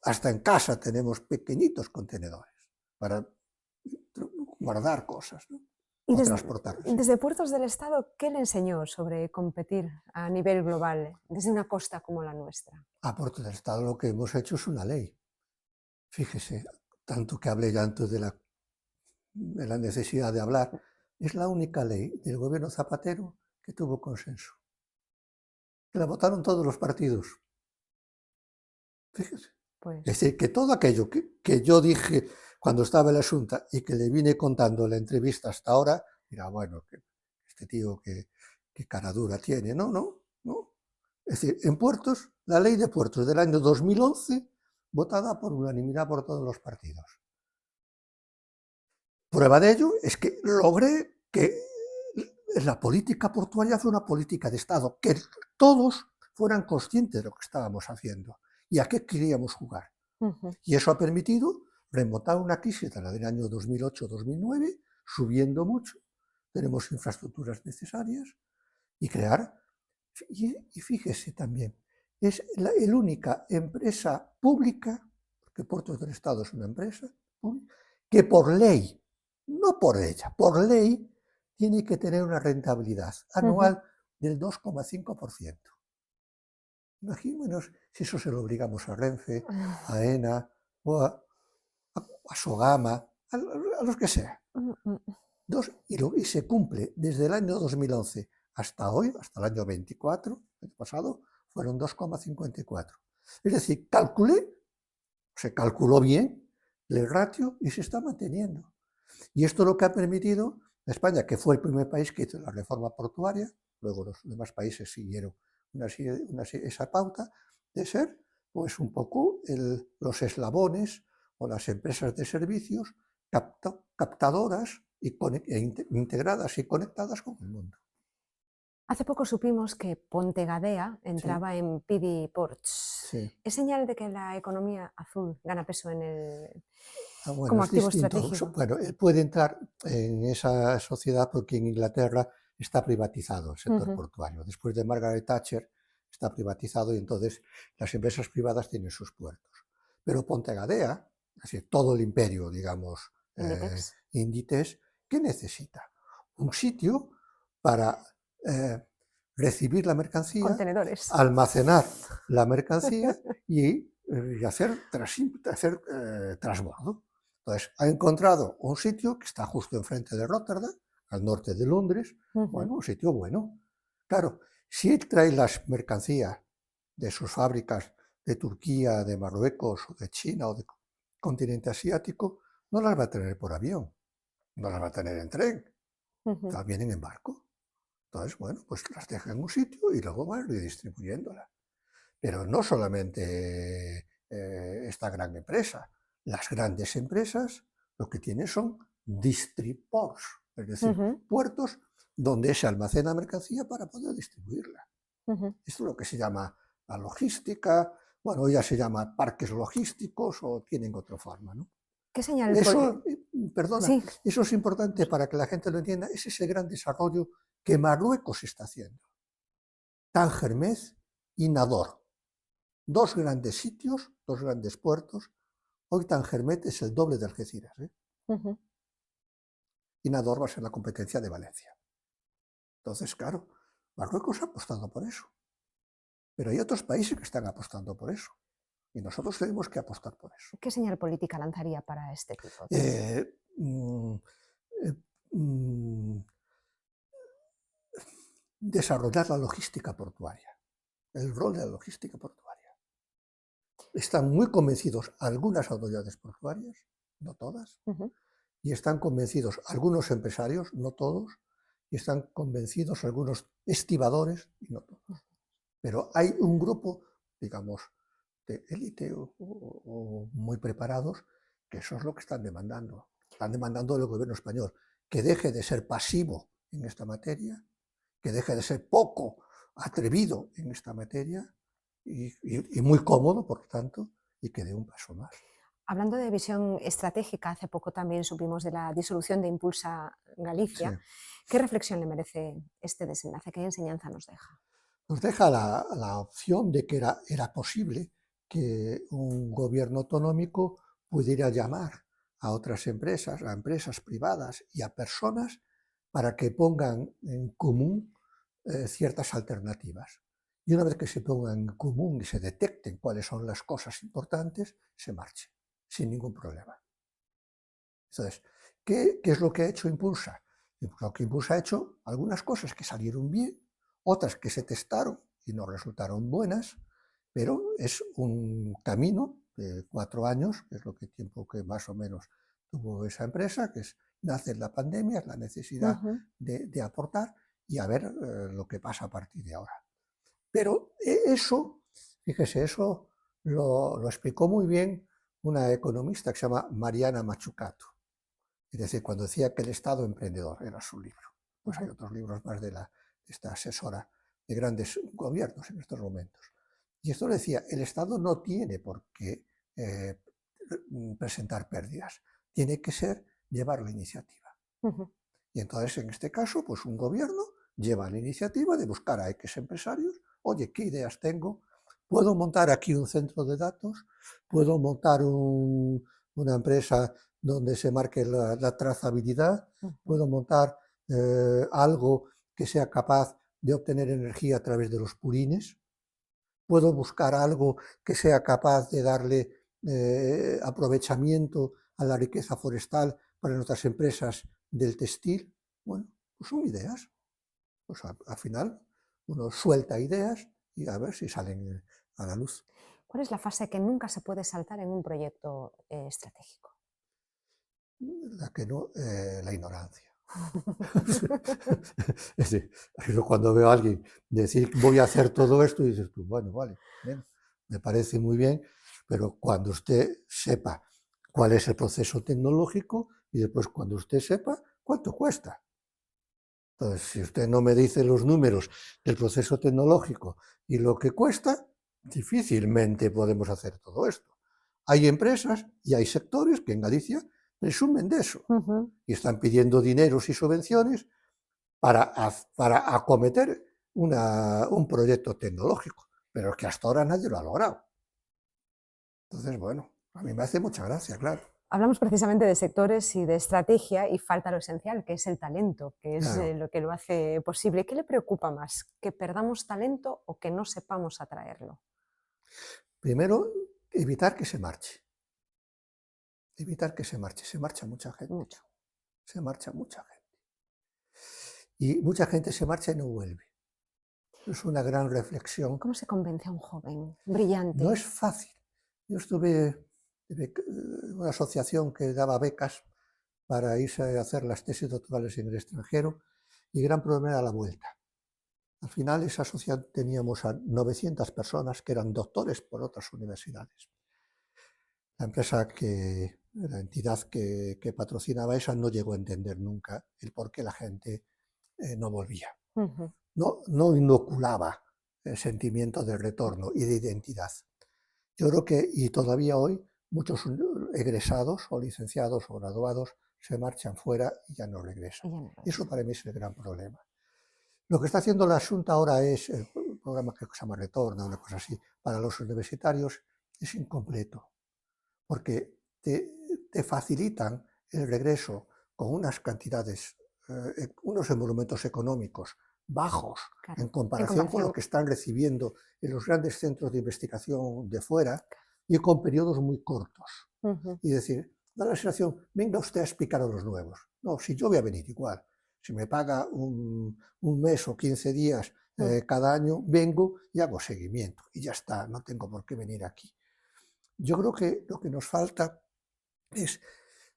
Hasta en casa tenemos pequeñitos contenedores para guardar cosas, ¿no? Y O transportarlas. Sí. desde Puertos del Estado, ¿qué le enseñó sobre competir a nivel global desde una costa como la nuestra? A Puertos del Estado lo que hemos hecho es una ley. Fíjese, tanto que hablé ya antes de la necesidad de hablar, es la única ley del gobierno Zapatero que tuvo consenso. Que la votaron todos los partidos. Fíjese. Pues... Es decir, que todo aquello que yo dije cuando estaba en la Junta y que le vine contando en la entrevista hasta ahora, mira, bueno, que este tío qué cara dura tiene. No, no, no. Es decir, en Puertos, la ley de Puertos del año 2011, votada por unanimidad por todos los partidos. Prueba de ello es que logré que la política portuaria fuera una política de Estado, que todos fueran conscientes de lo que estábamos haciendo y a qué queríamos jugar. Y eso ha permitido remontar una crisis de la del año 2008-2009, subiendo mucho, tenemos infraestructuras necesarias y crear, y fíjese también, es la única empresa pública, porque Puertos del Estado es una empresa pública, que por ley, no por ella, por ley, tiene que tener una rentabilidad anual del 2,5%. Imaginémonos si eso se lo obligamos a Renfe, a ENA o a Sogama, a los que sea. Y se cumple desde el año 2011 hasta hoy, hasta el año 24, el año pasado, fueron 2,54. Es decir, se calculó bien el ratio y se está manteniendo. Y esto es lo que ha permitido a España, que fue el primer país que hizo la reforma portuaria, luego los demás países siguieron esa pauta, de ser pues un poco los eslabones o las empresas de servicios captadoras integradas y conectadas con el mundo. Hace poco supimos que Pontegadea entraba en PD Ports. Sí. ¿Es señal de que la economía azul gana peso en el, Bueno, como es activo distinto. estratégico? Bueno, él puede entrar en esa sociedad porque en Inglaterra está privatizado el sector portuario. Después de Margaret Thatcher está privatizado y entonces las empresas privadas tienen sus puertos. Pero Pontegadea, es decir, todo el imperio, digamos, Inditex, ¿qué necesita? Un sitio para recibir la mercancía, contenedores, almacenar la mercancía y hacer transbordo. Entonces, ha encontrado un sitio que está justo enfrente de Rotterdam, al norte de Londres, bueno, un sitio bueno. Claro, si él trae las mercancías de sus fábricas de Turquía, de Marruecos, o de China, o del continente asiático, no las va a tener por avión, no las va a tener en tren, las vienen en barco. Entonces, bueno, pues las deja en un sitio y luego van redistribuyéndolas. Pero no solamente esta gran empresa, las grandes empresas lo que tienen son distriports, es decir, puertos donde se almacena mercancía para poder distribuirla. Esto es lo que se llama la logística, bueno, ya se llama parques logísticos o tienen otra forma, ¿no? ¿Qué señal? Perdona, sí. Eso es importante para que la gente lo entienda, es ese gran desarrollo que Marruecos está haciendo. Tánger-Mez y Nador. Dos grandes sitios, dos grandes puertos. Hoy Tánger-Mez es el doble de Algeciras. Y Nador va a ser la competencia de Valencia. Entonces, claro, Marruecos ha apostado por eso. Pero hay otros países que están apostando por eso. Y nosotros tenemos que apostar por eso. ¿Qué señal política lanzaría para este tipo? Desarrollar la logística portuaria. El rol de la logística portuaria. Están muy convencidos algunas autoridades portuarias, no todas, y están convencidos algunos empresarios, no todos, y están convencidos algunos estibadores, y no todos. Pero hay un grupo, digamos, de élite o muy preparados, que eso es lo que están demandando. Están demandando del gobierno español que deje de ser pasivo en esta materia, que deje de ser poco atrevido en esta materia y muy cómodo, por lo tanto, y que dé un paso más. Hablando de visión estratégica, hace poco también supimos de la disolución de Impulsa Sí. Galicia. ¿Qué reflexión le merece este desenlace? ¿Qué enseñanza nos deja? Nos deja la opción de que era posible que un gobierno autonómico pudiera llamar a otras empresas, a empresas privadas y a personas para que pongan en común ciertas alternativas. Y una vez que se pongan en común y se detecten cuáles son las cosas importantes, se marche, sin ningún problema. Entonces, ¿qué es lo que ha hecho Impulsa? Lo que Impulsa ha hecho algunas cosas que salieron bien, otras que se testaron y no resultaron buenas, pero es un camino de 4 años, que es lo que tiempo que más o menos tuvo esa empresa, que es nace en la pandemia, es la necesidad de aportar y a ver lo que pasa a partir de ahora. Pero eso, fíjese, eso lo explicó muy bien una economista que se llama Mariana Mazzucato. Es decir, cuando decía que el Estado emprendedor era su libro. Pues hay otros libros más de esta asesora de grandes gobiernos en estos momentos. Y esto decía, el Estado no tiene por qué presentar pérdidas, tiene que ser llevar la iniciativa. Y entonces, en este caso, pues un gobierno lleva la iniciativa de buscar a X empresarios, oye, ¿qué ideas tengo? ¿Puedo montar aquí un centro de datos? ¿Puedo montar una empresa donde se marque la trazabilidad? ¿Puedo montar algo que sea capaz de obtener energía a través de los purines? ¿Puedo buscar algo que sea capaz de darle aprovechamiento a la riqueza forestal para nuestras empresas del textil? Bueno, pues son ideas. Pues al final uno suelta ideas y a ver si salen a la luz. ¿Cuál es la fase que nunca se puede saltar en un proyecto estratégico? La que no, la ignorancia. Es decir, yo cuando veo a alguien decir voy a hacer todo esto, y dices tú, bueno, vale, bien, me parece muy bien, pero cuando usted sepa cuál es el proceso tecnológico y después cuando usted sepa cuánto cuesta. Entonces, si usted no me dice los números del proceso tecnológico y lo que cuesta, difícilmente podemos hacer todo esto. Hay empresas y hay sectores que en Galicia presumen de eso y están pidiendo dineros y subvenciones para acometer un proyecto tecnológico, pero es que hasta ahora nadie lo ha logrado. Entonces, bueno, a mí me hace mucha gracia, claro. Hablamos precisamente de sectores y de estrategia y falta lo esencial, que es el talento, que es Claro. lo que lo hace posible. ¿Qué le preocupa más? ¿Que perdamos talento o que no sepamos atraerlo? Primero, evitar que se marche. Evitar que se marche. Se marcha mucha gente. Mucho. Se marcha mucha gente. Y mucha gente se marcha y no vuelve. Es una gran reflexión. ¿Cómo se convence a un joven No brillante? es fácil. Yo estuve en una asociación que daba becas para irse a hacer las tesis doctorales en el extranjero y el gran problema era la vuelta. Al final esa asociación teníamos a 900 personas que eran doctores por otras universidades. La empresa la entidad que patrocinaba esa no llegó a entender nunca el por qué la gente no volvía. No inoculaba el sentimiento de retorno y de identidad. Yo creo que, y todavía hoy, muchos egresados o licenciados o graduados se marchan fuera y ya no regresan. Eso para mí es el gran problema. Lo que está haciendo la Xunta ahora es, el programa que se llama Retorna, una cosa así, para los universitarios, es incompleto, porque te facilitan el regreso con unas cantidades, unos emolumentos económicos bajos en comparación con lo que están recibiendo en los grandes centros de investigación de fuera y con periodos muy cortos. Y decir, da la sensación, venga usted a explicar a los nuevos. No, si yo voy a venir igual. Si me paga un mes o 15 días cada año, vengo y hago seguimiento. Y ya está, no tengo por qué venir aquí. Yo creo que lo que nos falta es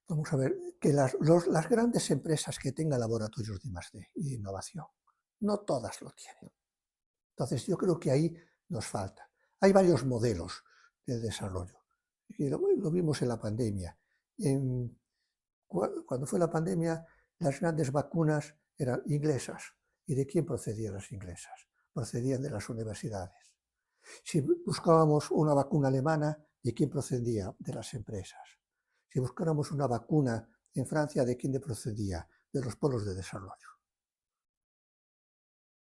Vamos a ver, que las grandes empresas que tengan laboratorios de I+D y de innovación, no todas lo tienen. Entonces, yo creo que ahí nos falta. Hay varios modelos de desarrollo. Y lo vimos en la pandemia. Cuando fue la pandemia, las grandes vacunas eran inglesas. ¿Y de quién procedían las inglesas? Procedían de las universidades. Si buscábamos una vacuna alemana, ¿de quién procedía? De las empresas. Si buscáramos una vacuna en Francia, ¿de quién procedía? De los polos de desarrollo.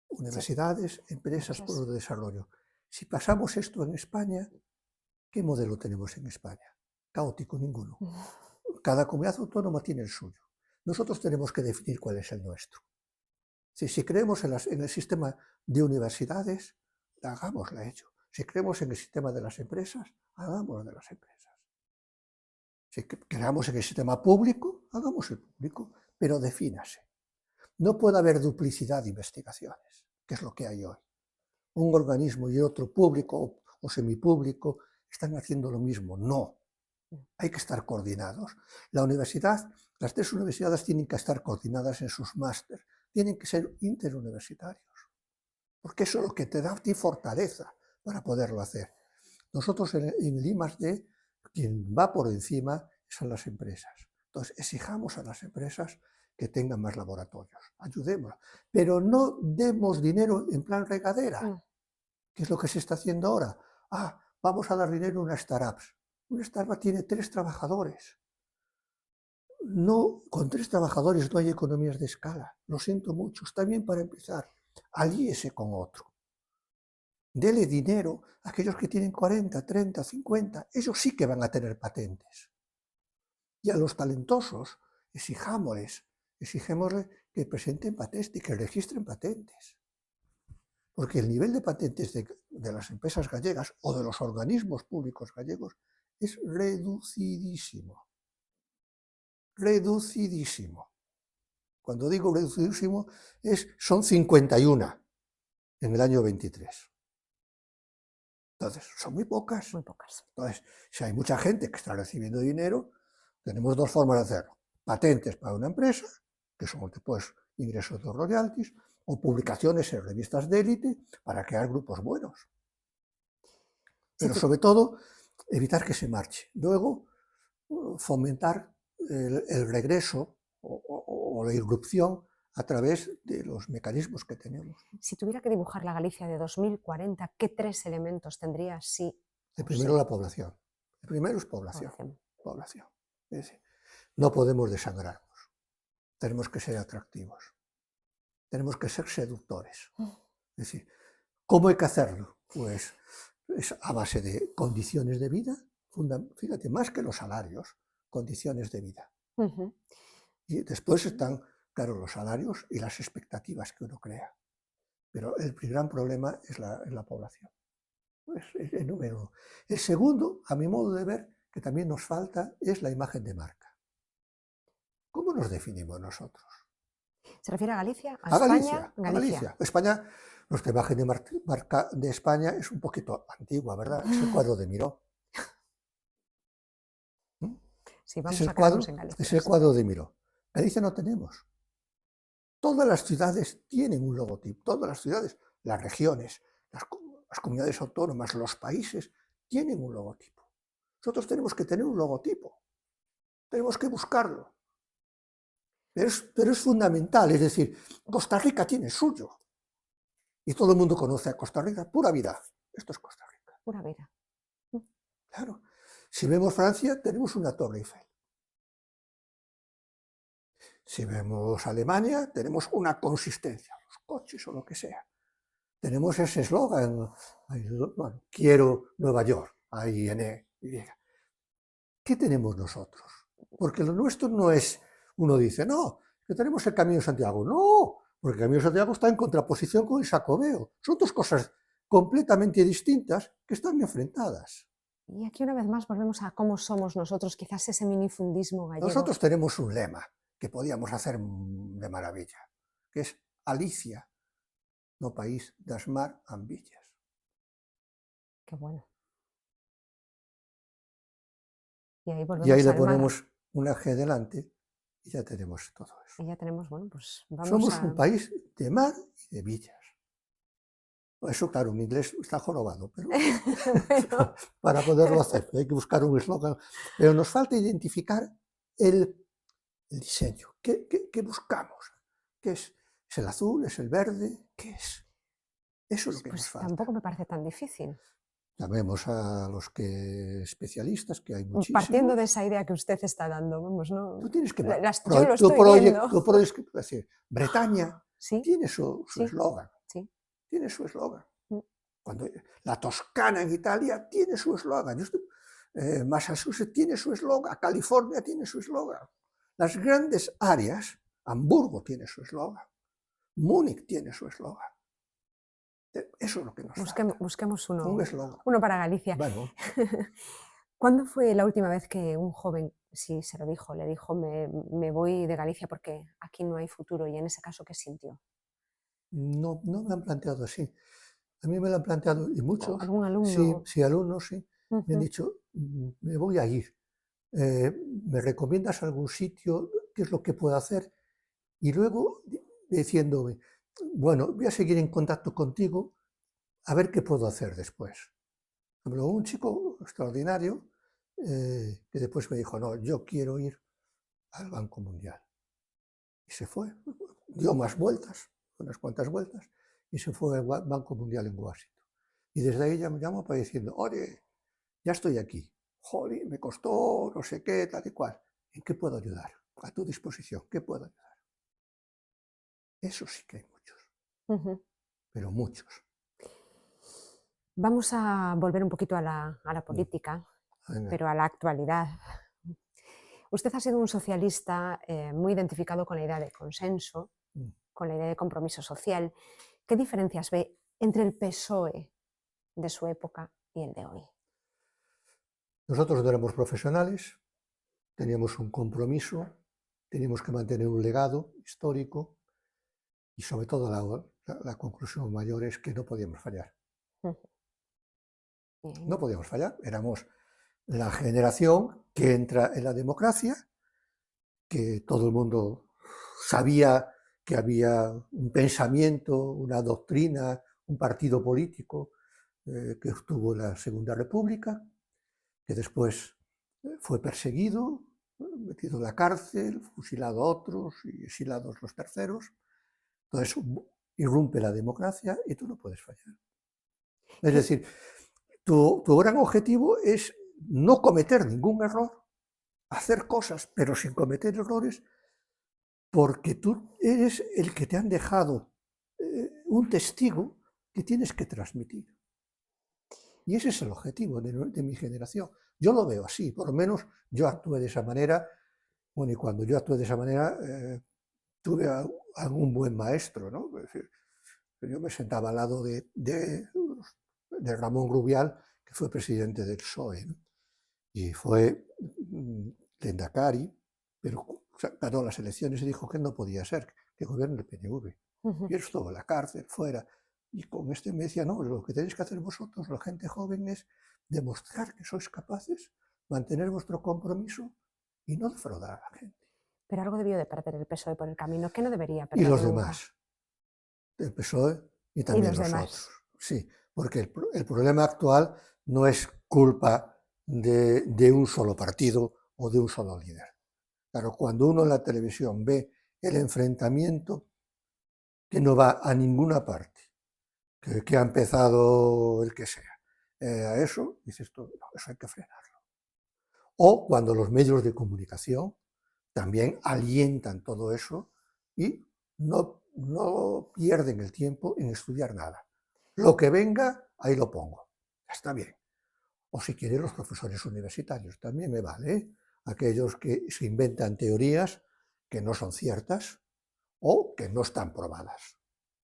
Universidades, empresas, polos de desarrollo. Si pasamos esto en España, ¿qué modelo tenemos en España? Caótico, ninguno. Cada comunidad autónoma tiene el suyo. Nosotros tenemos que definir cuál es el nuestro. Si creemos en el sistema de universidades, hagámoslo hecho. Si creemos en el sistema de las empresas, hagámoslo de las empresas. Si creamos en el sistema público, hagamos el público, pero defínase. No puede haber duplicidad de investigaciones, que es lo que hay hoy. Un organismo y otro, público o semipúblico, están haciendo lo mismo. No. Hay que estar coordinados. La universidad, las 3 universidades tienen que estar coordinadas en sus máster, tienen que ser interuniversitarios, porque eso es lo que te da a ti fortaleza para poderlo hacer. Nosotros en el I+D, quien va por encima son las empresas. Entonces, exijamos a las empresas que tengan más laboratorios, ayudémoslas, pero no demos dinero en plan regadera, que es lo que se está haciendo ahora. Vamos a dar dinero a unas startups. Una startup tiene 3 trabajadores. No, con 3 trabajadores no hay economías de escala. Lo siento mucho. Está bien para empezar. Alíese con otro. Dele dinero a aquellos que tienen 40, 30, 50. Ellos sí que van a tener patentes. Y a los talentosos, exijémosles que presenten patentes y que registren patentes. Porque el nivel de patentes de las empresas gallegas o de los organismos públicos gallegos es reducidísimo. Reducidísimo. Cuando digo reducidísimo, son 51 en el año 23. Entonces, son muy pocas. Muy pocas. Entonces, si hay mucha gente que está recibiendo dinero, tenemos 2 formas de hacerlo. Patentes para una empresa, que son después ingresos de royalties, o publicaciones en revistas de élite para crear grupos buenos. Pero sobre todo, evitar que se marche. Luego, fomentar el regreso o la irrupción a través de los mecanismos que tenemos. Si tuviera que dibujar la Galicia de 2040, ¿qué 3 elementos tendría? El primero, la población. El primero es población. Población. Es decir, no podemos desangrarnos. Tenemos que ser atractivos. Tenemos que ser seductores. Es decir, ¿cómo hay que hacerlo? Pues es a base de condiciones de vida, fíjate, más que los salarios, condiciones de vida. Y después están, claro, los salarios y las expectativas que uno crea. Pero el gran problema es la población. Es el número 1. El segundo, a mi modo de ver, que también nos falta, es la imagen de marca. ¿Cómo nos definimos nosotros? ¿Se refiere a Galicia? ¿A España? Galicia. España, nuestra imagen de marca de España es un poquito antigua, ¿verdad? Es el cuadro de Miró. Sí, vamos a quedarnos en Galicia. Es el cuadro de Miró. Galicia no tenemos. Todas las ciudades tienen un logotipo. Todas las ciudades, las regiones, las comunidades autónomas, los países, tienen un logotipo. Nosotros tenemos que tener un logotipo. Tenemos que buscarlo. Pero es fundamental, es decir, Costa Rica tiene el suyo. Y todo el mundo conoce a Costa Rica, pura vida. Esto es Costa Rica. Pura vida. Claro. Si vemos Francia, tenemos una Torre Eiffel. Si vemos Alemania, tenemos una consistencia, los coches o lo que sea. Tenemos ese eslogan, bueno, quiero Nueva York, AINE. ¿Qué tenemos nosotros? Porque lo nuestro no es, uno dice, no, que tenemos el Camino de Santiago. No, porque el Camino de Santiago está en contraposición con el Xacobeo. Son 2 cosas completamente distintas que están enfrentadas. Y aquí una vez más volvemos a cómo somos nosotros, quizás ese minifundismo gallego. Nosotros tenemos un lema que podíamos hacer de maravilla, que es Alicia, no país das mar ambillas. Qué bueno. Y ahí Y ahí volvemos le al mar. ponemos un eje delante y ya tenemos todo eso. Y ya tenemos, bueno, pues vamos Somos a... un país de mar y de villas. Eso, claro, mi inglés está jorobado, pero Bueno, para poderlo hacer hay que buscar un eslogan. Pero nos falta identificar el diseño. ¿Qué buscamos? ¿Qué es? ¿Es el azul? ¿Es el verde? ¿Qué es? Eso es lo que nos pues falta. tampoco me parece tan difícil. Llamemos a los especialistas, que hay Partiendo muchísimos. de esa idea que usted está dando, vamos, Tú ¿no? tienes que... Yo lo estoy viendo. Es decir, Bretaña Sí, tiene su sí, eslogan. sí. Tiene su eslogan. Mm. Cuando la Toscana en Italia tiene su eslogan. Massachusetts tiene su eslogan. California tiene su eslogan. Las grandes áreas, Hamburgo tiene su eslogan. Múnich tiene su eslogan. Eso es lo que nos falta. Busquemos Un eslogan. uno para Galicia. Bueno, ¿Cuándo fue la última vez que un joven, sí, se lo dijo, le dijo, me voy de Galicia porque aquí no hay futuro? Y en ese caso, ¿qué sintió? no me han planteado así. A mí me lo han planteado, y ¿O muchos, algún sí, alumno? sí, alumnos, sí, me han Ujú. dicho, me voy a ir. ¿Me recomiendas algún sitio? ¿Qué es lo que puedo hacer? Y luego diciéndome, bueno, voy a seguir en contacto contigo a ver qué puedo hacer después. Habló un chico extraordinario que después me dijo, no, yo quiero ir al Banco Mundial. Y se fue, dio más vueltas, unas cuantas vueltas, y se fue al Banco Mundial en Washington. Y desde ahí ya me llamo para diciendo, oye, ya estoy aquí. Joder, me costó no sé qué, tal y cual. ¿En qué puedo ayudar? A tu disposición, ¿qué puedo ayudar? Eso sí que hay muchos, Ujú. pero muchos. Vamos a volver un poquito a la política, Venga. pero a la actualidad. Usted ha sido un socialista muy identificado con la idea de consenso, con la idea de compromiso social. ¿Qué diferencias ve entre el PSOE de su época y el de hoy? Nosotros no éramos profesionales, teníamos un compromiso, teníamos que mantener un legado histórico y sobre todo la conclusión mayor es que no podíamos fallar. No podíamos fallar, éramos la generación que entra en la democracia, que todo el mundo sabía que había un pensamiento, una doctrina, un partido político que estuvo en la Segunda República, que después fue perseguido, metido en la cárcel, fusilado a otros y exilados los terceros. Entonces irrumpe la democracia y tú no puedes fallar. Es decir, tu gran objetivo es no cometer ningún error, hacer cosas pero sin cometer errores, porque tú eres el que te han dejado un testigo que tienes que transmitir. Y ese es el objetivo de mi generación. Yo lo veo así, por lo menos yo actué de esa manera. Bueno, y cuando yo actué de esa manera, tuve algún buen maestro, ¿no? Es decir, yo me sentaba al lado de Ramón Rubial, que fue presidente del PSOE, ¿no? Y fue Lehendakari, pero ganó las elecciones y dijo que no podía ser, que gobierne el PNV. Y él estuvo en la cárcel, fuera. Y con me decía, no, lo que tenéis que hacer vosotros, la gente joven, es demostrar que sois capaces, mantener vuestro compromiso y no defraudar a la gente. Pero algo debió de perder el PSOE por el camino, que no debería Y perder los nunca. demás, el PSOE y Y también los los demás. otros. Sí, porque el problema actual no es culpa de un solo partido o de un solo líder. Claro, cuando uno en la televisión ve el enfrentamiento que no va a ninguna parte, que ha empezado el que sea, a eso, dices tú, no, eso hay que frenarlo. O cuando los medios de comunicación también alientan todo eso y no pierden el tiempo en estudiar nada. Lo que venga, ahí lo pongo. Está bien. O si quieren los profesores universitarios, también me vale. ¿Eh? Aquellos que se inventan teorías que no son ciertas o que no están probadas.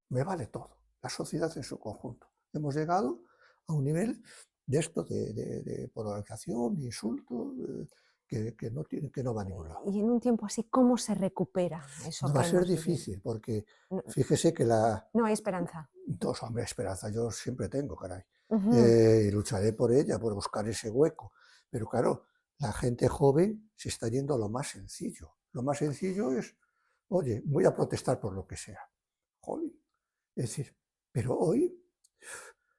Me vale todo. La sociedad en su conjunto. Hemos llegado a un nivel de esto, de polarización, de insulto, que no va a ningún lado. Y en un tiempo así, ¿cómo se recupera eso No va que a ser hemos vivido? difícil, porque No, fíjese que no hay esperanza. dos hombres, esperanza yo siempre tengo, caray. Ujú. Y lucharé por ella, por buscar ese hueco. Pero claro, la gente joven se está yendo a lo más sencillo. Lo más sencillo es, oye, voy a protestar por lo que sea. Joder. Es decir, pero hoy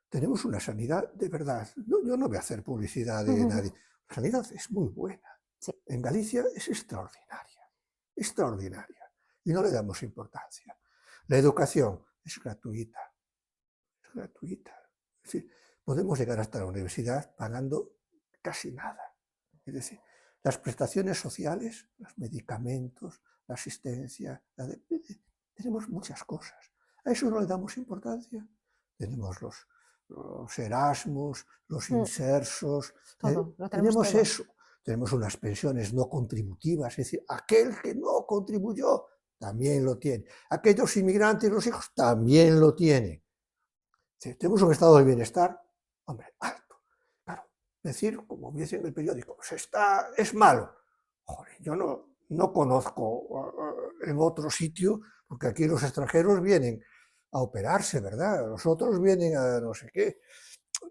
tenemos una sanidad de verdad. Yo no voy a hacer publicidad de nadie. La sanidad es muy buena. Sí. En Galicia es extraordinaria, extraordinaria. Y no le damos importancia. La educación es gratuita, es gratuita. Es decir, podemos llegar hasta la universidad pagando casi nada. Es decir, las prestaciones sociales, los medicamentos, la asistencia, tenemos muchas cosas. A eso no le damos importancia. Tenemos los Erasmus, los insersos, Todo, lo tenemos todo. eso. Tenemos unas pensiones no contributivas, es decir, aquel que no contribuyó también lo tiene. Aquellos inmigrantes, los hijos, también lo tienen. Tenemos un estado de bienestar, hombre, alto. Claro, decir, como dice en el periódico, pues es malo. Joder, yo no conozco en otro sitio, porque aquí los extranjeros vienen a operarse, ¿verdad? Los otros vienen a no sé qué.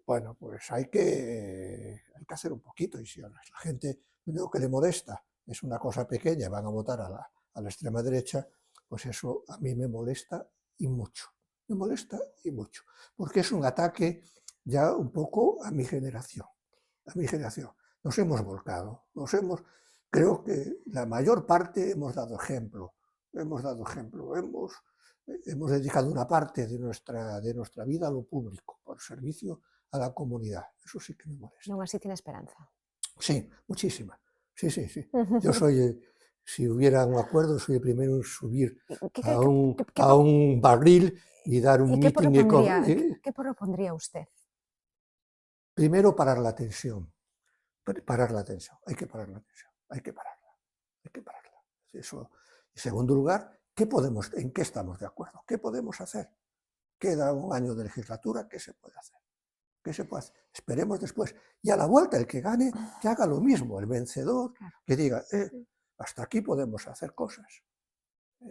Bueno, pues hay que hacer un poquito, y si a la gente lo que le molesta es una cosa pequeña, van a votar a la extrema derecha, pues eso a mí me molesta y mucho. Me molesta y mucho, porque es un ataque ya un poco a mi generación. A mi generación. Nos hemos volcado, creo que la mayor parte hemos dado ejemplo, hemos dedicado una parte de nuestra vida a lo público, por servicio a la comunidad. Eso sí que me molesta. Y aún así tiene esperanza. Sí, muchísima. Sí, sí, sí. Yo soy, si hubiera un acuerdo, soy el primero en subir a un barril y dar un meeting. ¿Qué propondría usted? Primero, parar la tensión. Parar la tensión. Hay que parar la tensión. Hay que pararla. Hay que pararla. Eso. En segundo lugar, ¿en qué estamos de acuerdo? ¿Qué podemos hacer? Queda un año de legislatura, ¿qué se puede hacer? ¿Qué se puede hacer? Esperemos después. Y a la vuelta, el que gane, que haga lo mismo, el vencedor, que diga, hasta aquí podemos hacer cosas.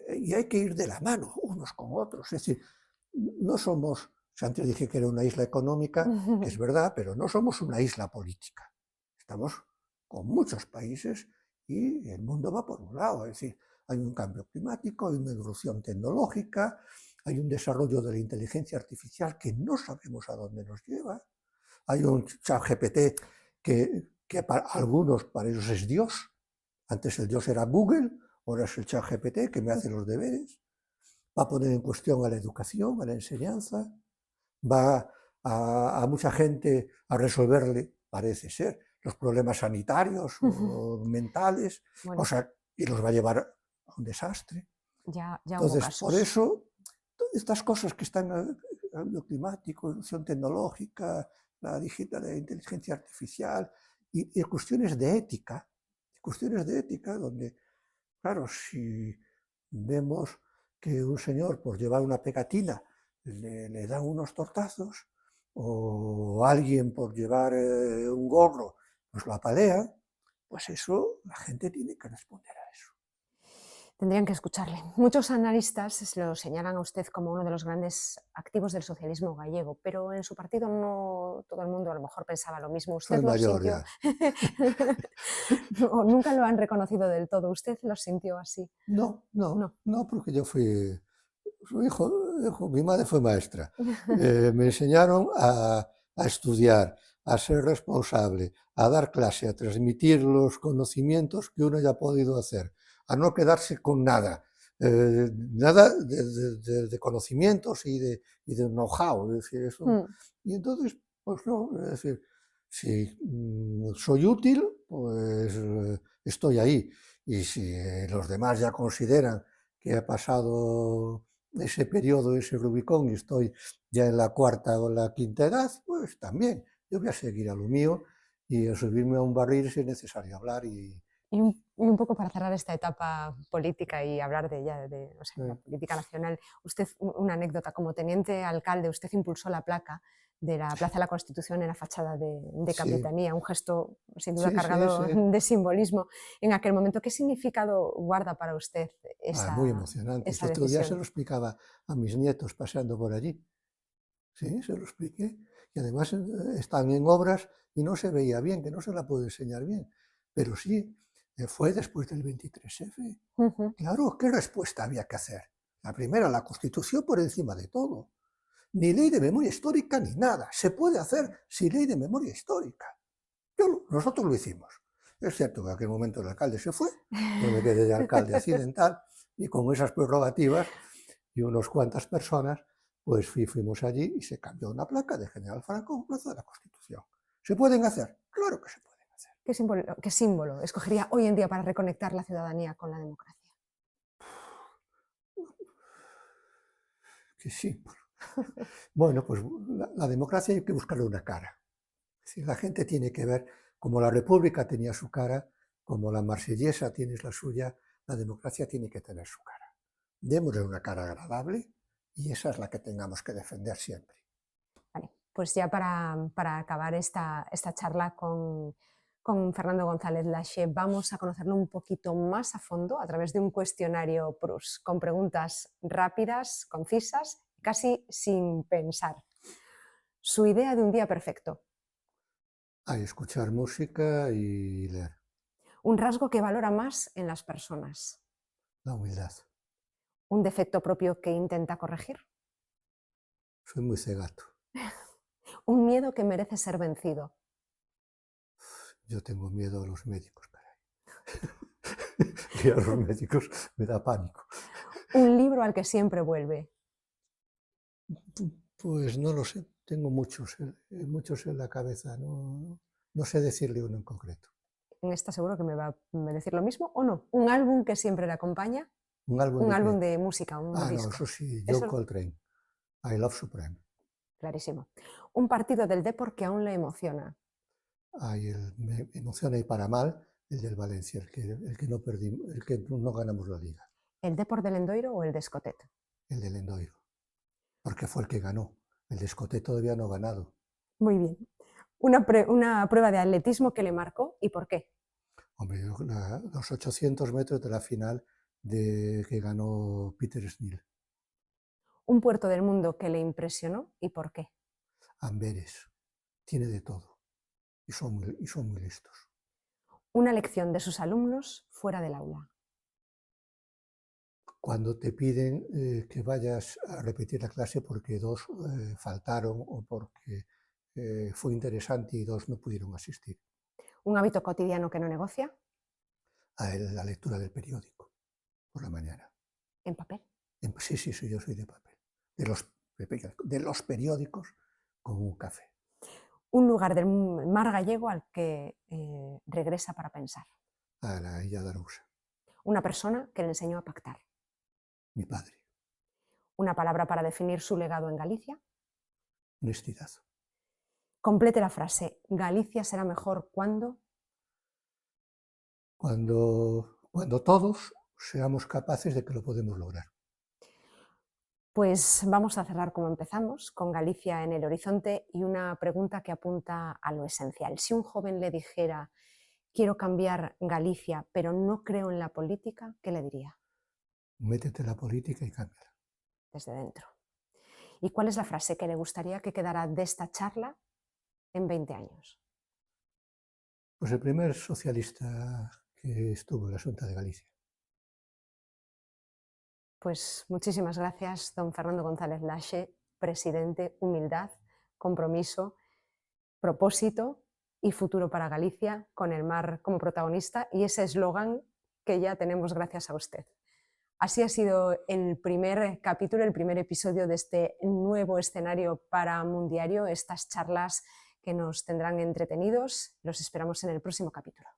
Y hay que ir de la mano unos con otros. Es decir, no somos, antes dije que era una isla económica, que es verdad, pero no somos una isla política. Estamos con muchos países y el mundo va por un lado. Es decir, hay un cambio climático, hay una evolución tecnológica, hay un desarrollo de la inteligencia artificial que no sabemos a dónde nos lleva. Hay un ChatGPT que para algunos, para ellos es Dios. Antes el Dios era Google, ahora es el ChatGPT que me hace los deberes. Va a poner en cuestión a la educación, a la enseñanza. Va a mucha gente a resolverle, parece ser, los problemas sanitarios o mentales, y los va a llevar a un desastre. Ya Entonces, por eso, todas estas cosas que están en el cambio climático, evolución tecnológica, la inteligencia artificial, y cuestiones de ética, donde, claro, si vemos que un señor por llevar una pegatina le dan unos tortazos, o alguien por llevar un gorro pues lo apalea, pues eso la gente tiene que responder a eso. Tendrían que escucharle. Muchos analistas lo señalan a usted como uno de los grandes activos del socialismo gallego, pero en su partido no todo el mundo a lo mejor pensaba lo mismo. ¿Usted Soy lo mayor sintió? ya. ¿O nunca lo han reconocido del todo? ¿Usted lo sintió así? No, porque yo fui su hijo, mi madre fue maestra. Me enseñaron a estudiar, a ser responsable, a dar clase, a transmitir los conocimientos que uno ya ha podido hacer, a no quedarse con nada, nada de conocimientos y de know-how. Es decir, eso. Y entonces, pues no, es decir, si soy útil, pues estoy ahí. Y si los demás ya consideran que ha pasado ese periodo, ese Rubicón, y estoy ya en la cuarta o la quinta edad, pues también yo voy a seguir a lo mío y a subirme a un barril si es necesario hablar. Y un poco para cerrar esta etapa política y hablar de la política nacional, usted, una anécdota, como teniente alcalde, usted impulsó la placa de la Plaza de la Constitución en la fachada de Capitanía, un gesto sin duda cargado de simbolismo. En aquel momento, ¿qué significado guarda para usted esa muy emocionante. esa Otro día decisión? se lo explicaba a mis nietos paseando por allí. Sí, se lo expliqué. Y además están en obras y no se veía bien, que no se la puedo enseñar bien. Pero sí, fue después del 23F. Ujú. Claro, ¿qué respuesta había que hacer? La primera, la Constitución por encima de todo. Ni ley de memoria histórica ni nada. Se puede hacer sin ley de memoria histórica. Nosotros lo hicimos. Es cierto que en aquel momento el alcalde se fue, yo me quedé de alcalde accidental y con esas prerrogativas y unas cuantas personas, pues fuimos allí y se cambió una placa de General Franco en Plaza de la Constitución. ¿Se pueden hacer? Claro que se pueden hacer. Qué símbolo escogería hoy en día para reconectar la ciudadanía con la democracia? Que sí. Bueno, pues la democracia hay que buscarle una cara. Es decir, la gente tiene que ver, como la República tenía su cara, como la Marsellesa tiene la suya, la democracia tiene que tener su cara. Démosle una cara agradable y esa es la que tengamos que defender siempre. Vale, pues ya para acabar esta charla con Fernando González Lache, vamos a conocerlo un poquito más a fondo a través de un cuestionario PRUS, con preguntas rápidas, concisas, casi sin pensar. Su idea de un día perfecto. Hay escuchar música y leer. Un rasgo que valora más en las personas. La humildad. Un defecto propio que intenta corregir. Soy muy cegato. Un miedo que merece ser vencido. Yo tengo miedo a los médicos, caray. Y a los médicos me da pánico. Un libro al que siempre vuelve. Pues no lo sé, tengo muchos en la cabeza, no sé decirle uno en concreto. En esta seguro que me va a decir lo mismo o no. Un álbum que siempre le acompaña. ¿Un álbum Un de álbum qué? de música, un Ah, no, disco. eso sí, John Eso, Coltrane, I Love Supreme. clarísimo. Un partido del Depor que aún le emociona. Ay, me emociona y para mal el del Valencia, el que no perdimos, el que no ganamos la liga, ¿El Depor del Endoiro o el de Escotet? el del Endoiro, porque fue el que ganó. El de Escotet todavía no ha ganado. Muy bien. Una prueba de atletismo que le marcó y por qué. Hombre, los 800 metros de la final que ganó Peter Snell. Un puerto del mundo que le impresionó y por qué. Amberes, tiene de todo y son muy listos. Una lección de sus alumnos fuera del aula. Cuando te piden que vayas a repetir la clase porque dos faltaron o porque fue interesante y dos no pudieron asistir. Un hábito cotidiano que no negocia. A la lectura del periódico por la mañana. En papel. Sí, yo soy de papel. De los periódicos con un café. Un lugar del mar gallego al que regresa para pensar. A la Illa de Arousa. Una persona que le enseñó a pactar. Mi padre. Una palabra para definir su legado en Galicia. Honestidad. Complete la frase. Galicia será mejor cuando. Cuando todos seamos capaces de que lo podemos lograr. Pues vamos a cerrar como empezamos, con Galicia en el horizonte y una pregunta que apunta a lo esencial. Si un joven le dijera, quiero cambiar Galicia, pero no creo en la política, ¿qué le diría? Métete en la política y cámbiala. Desde dentro. ¿Y cuál es la frase que le gustaría que quedara de esta charla en 20 años? Pues el primer socialista que estuvo en la Xunta de Galicia. Pues muchísimas gracias, don Fernando González Lache, presidente, humildad, compromiso, propósito y futuro para Galicia, con el mar como protagonista y ese eslogan que ya tenemos gracias a usted. Así ha sido el primer capítulo, el primer episodio de este nuevo escenario para Mundiario, estas charlas que nos tendrán entretenidos. Los esperamos en el próximo capítulo.